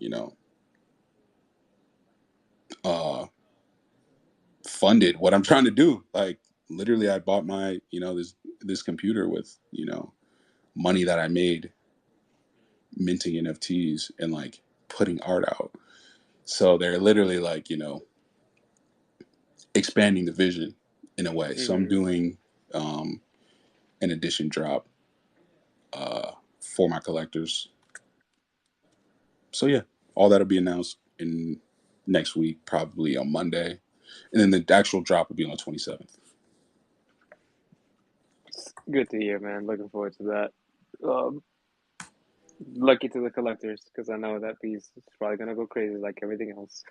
uh funded what I'm trying to do. Like literally I bought my, this computer with, money that I made minting NFTs and like putting art out. So they're literally like, expanding the vision in a way. So I'm Hmm. doing um, an edition drop uh, for my collectors. So yeah. All that'll be announced in next week, probably on Monday, and then the actual drop will be on the 27th. It's good to hear, man. Looking forward to that. Um, Lucky to the collectors because I know that piece is probably gonna go crazy like everything else.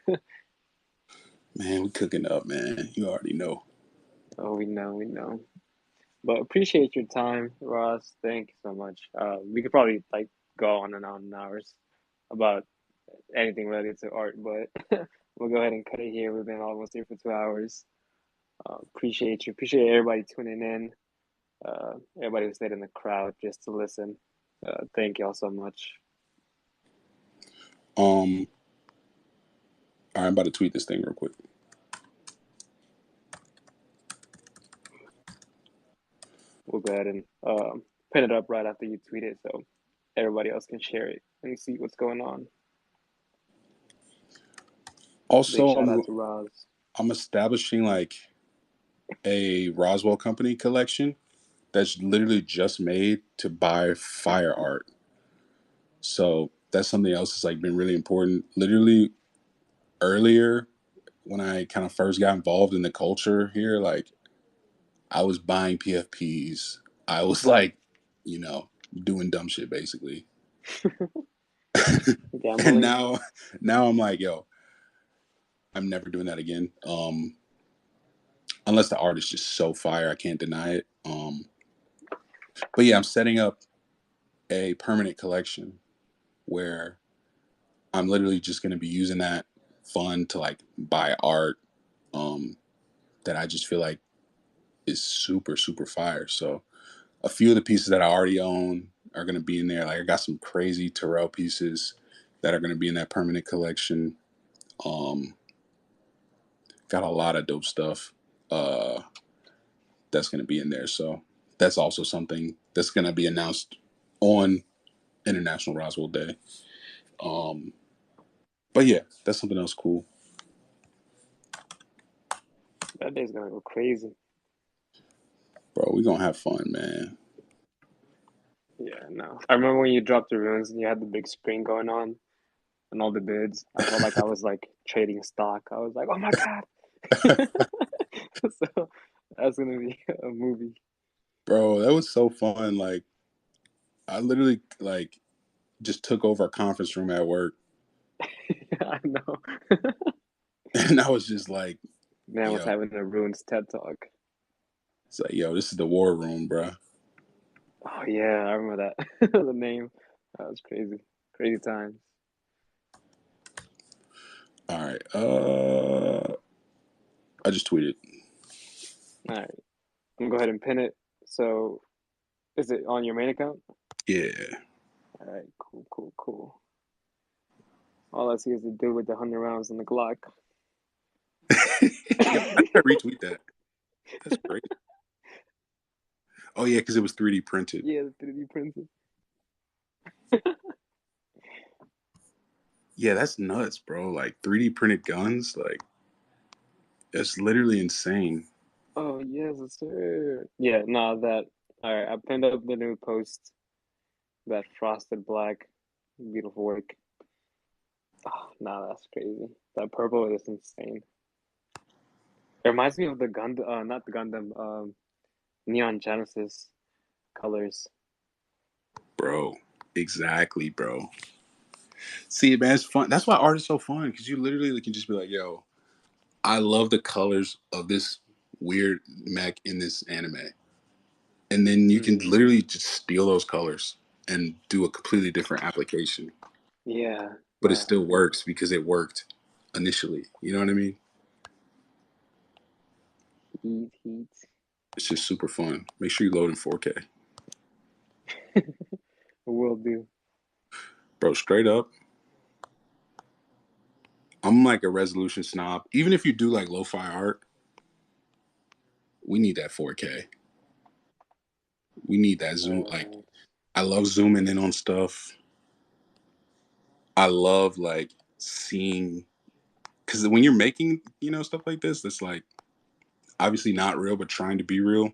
Man, we cooking up, man. You already know. Oh, we know, we know. But appreciate your time, Ross. Thank you so much. We could probably like go on and on hours about anything related to art, but we'll go ahead and cut it here. We've been almost here for 2 hours. Appreciate you. Appreciate everybody tuning in. Everybody who stayed in the crowd just to listen. Thank y'all so much. All right, I'm about to tweet this thing real quick. We'll go ahead and pin it up right after you tweet it so everybody else can share it and see what's going on. Big Also, shout out to Roz. I'm establishing like a Roswell Company collection that's literally just made to buy fire art. So that's something else that's like been really important. Literally earlier when I kind of first got involved in the culture here, like I was buying PFPs. I was like, you know, doing dumb shit basically. And Gambling. now I'm like, yo, I'm never doing that again. Unless the art is just so fire, I can't deny it. But yeah, I'm setting up a permanent collection where I'm literally just going to be using that fund to like buy art that I just feel like is super super fire. So a few of the pieces that I already own are going to be in there. Like I got some crazy Terrell pieces that are going to be in that permanent collection. Um, got a lot of dope stuff that's going to be in there. So that's also something that's going to be announced on International Roswell Day. But yeah, that's something else cool. That day's gonna go crazy. Bro, we gonna have fun, man. Yeah, no. I remember when you dropped the runes and you had the big screen going on and all the bids. I felt like I was like trading stock. I was like, oh my God. So that's gonna be a movie. Bro, that was so fun. Like I literally like just took over a conference room at work I know. and I was just like, Man was yo, having a runes TED talk. it's like, yo, this is the war room, bro. Oh yeah, I remember that. The name. That was crazy. Crazy times. All right. I just tweeted. All right. I'm gonna go ahead and pin it. So is it on your main account? Yeah. All right, cool, cool, cool. All I see is the dude with the 100 rounds in the Glock. Yo, I gotta retweet that. That's great. Oh yeah, because it was 3D printed. Yeah, the 3D printed. Yeah, that's nuts, bro. Like 3D printed guns, like that's literally insane. Oh yes, sir. Yeah, no, that. All right, I pinned up the new post. That frosted black, beautiful work. Oh, no, that's crazy. That purple is insane. It reminds me of the Gundam, not the Gundam, Neon Genesis colors. Bro. Exactly, bro. See, man, it's fun. That's why art is so fun because you literally can just be like, yo, I love the colors of this weird mech in this anime. And then you can Mm, literally just steal those colors and do a completely different application. yeah, But it no, still works because it worked initially. You know what I mean? heat. It's just super fun. Make sure you load in 4K. Will do. Bro, straight up, I'm like a resolution snob. Even if you do like lo-fi art, we need that 4K. We need that zoom. Like, Right. I love zooming in on stuff. I love like seeing because when you're making, stuff like this, that's like obviously not real, but trying to be real,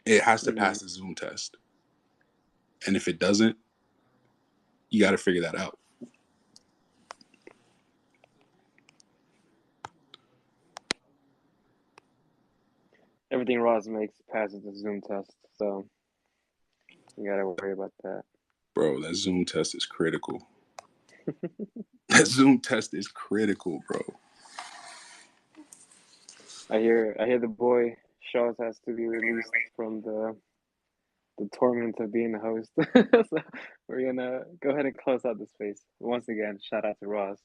it has to pass Mm, the zoom test. And if it doesn't, you got to figure that out. Everything Ross makes passes the Zoom test, so you gotta worry about that. Bro, that Zoom test is critical. That Zoom test is critical, bro. I hear the boy Shaws has to be released from the torment of being the host. So we're gonna go ahead and close out the space. Once again, shout out to Ross.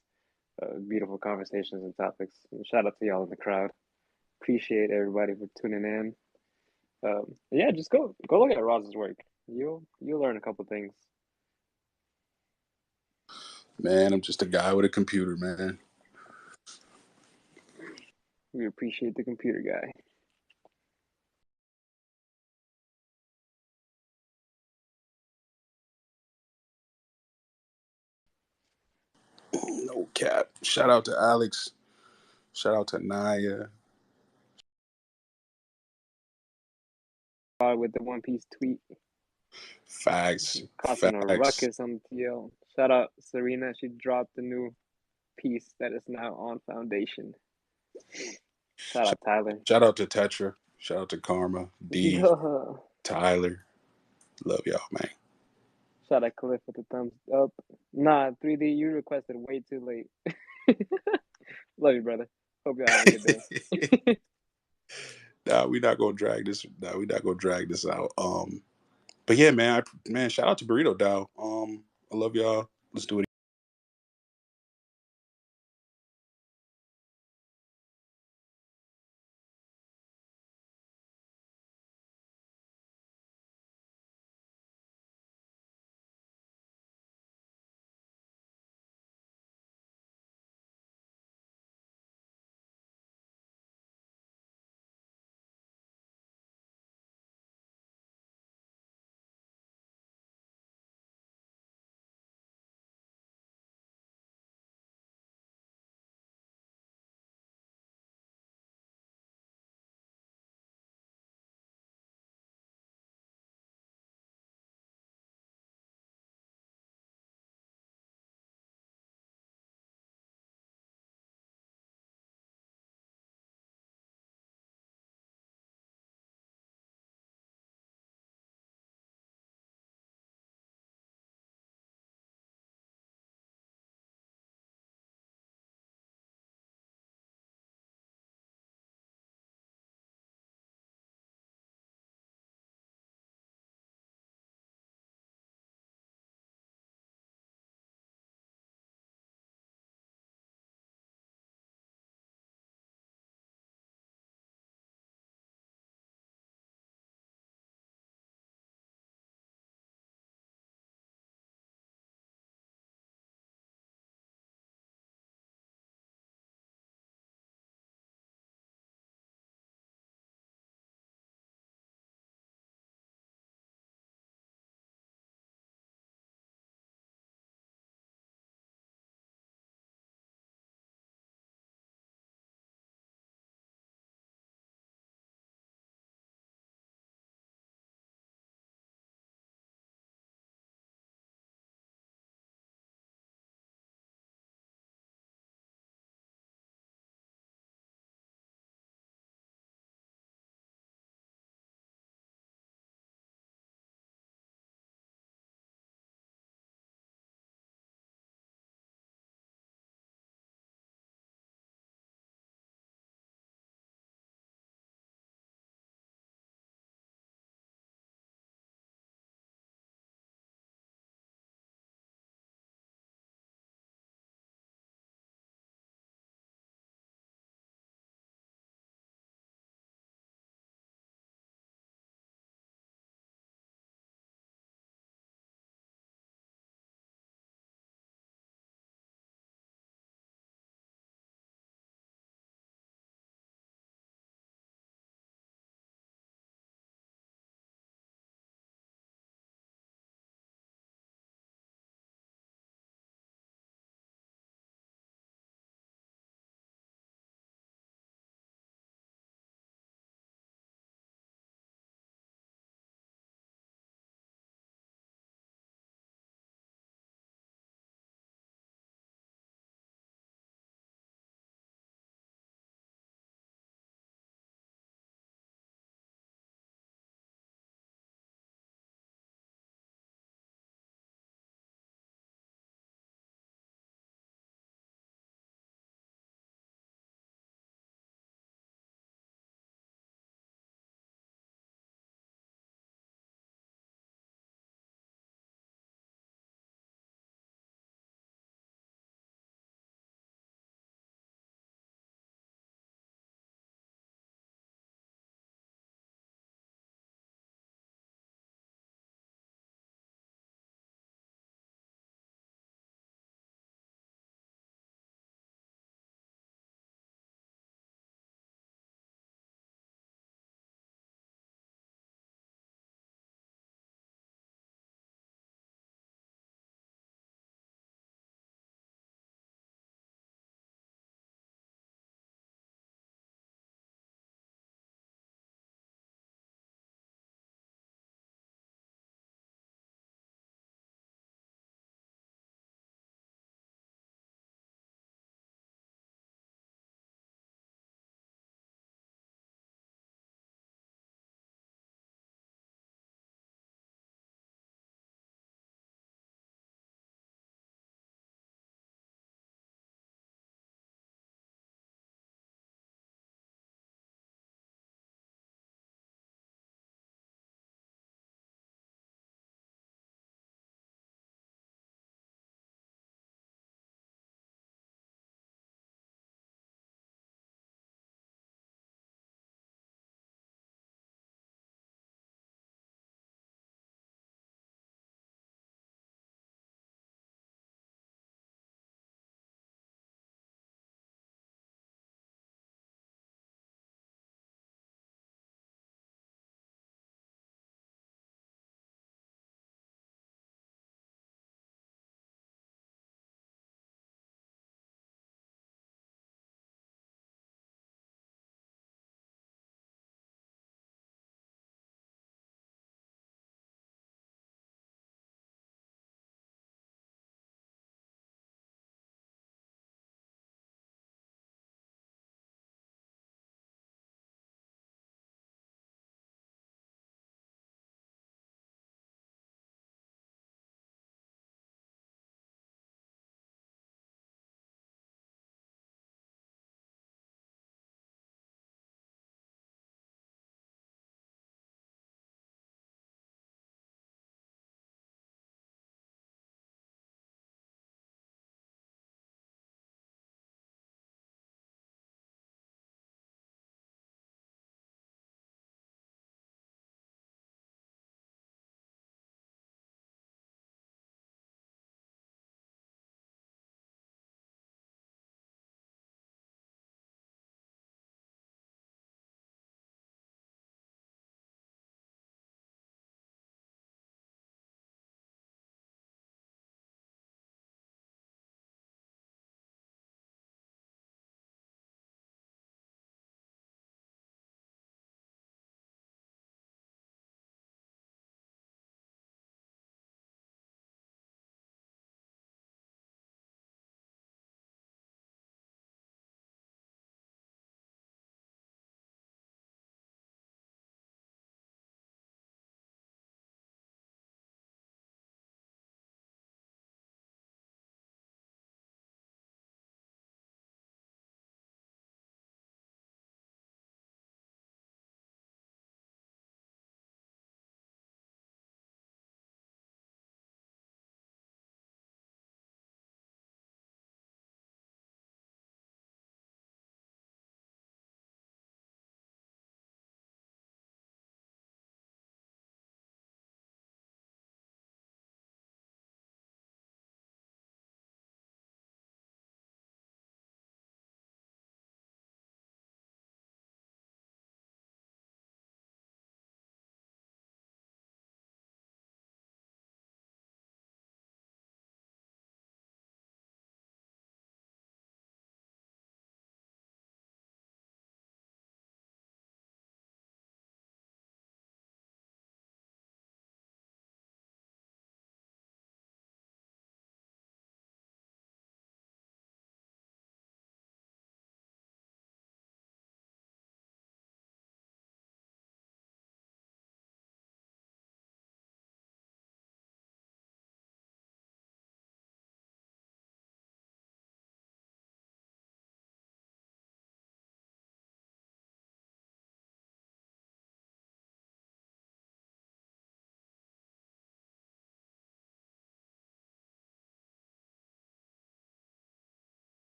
Beautiful conversations and topics. And shout out to y'all in the crowd. Appreciate everybody for tuning in. Yeah, just go look at Ross's work. You'll learn a couple things. Man, I'm just a guy with a computer, man. We appreciate the computer guy. No cap. Shout out to Alex. Shout out to Naya. With the One Piece tweet, Facts. causing a Facts. ruckus on the TL. Shout out Serena. She dropped a new piece that is now on Foundation. Shout out Tyler. Shout out to Tetra. Shout out to Karma. D. Yeah. Tyler. Love y'all, man. Shout out Cliff with the thumbs up. Nah, 3D, you requested way too late. Love you, brother. Hope y'all have a good day. Nah, we not gonna drag this. Nah, we not gonna drag this out. But yeah, man, shout out to Burrito Dow. I love y'all. Let's do it.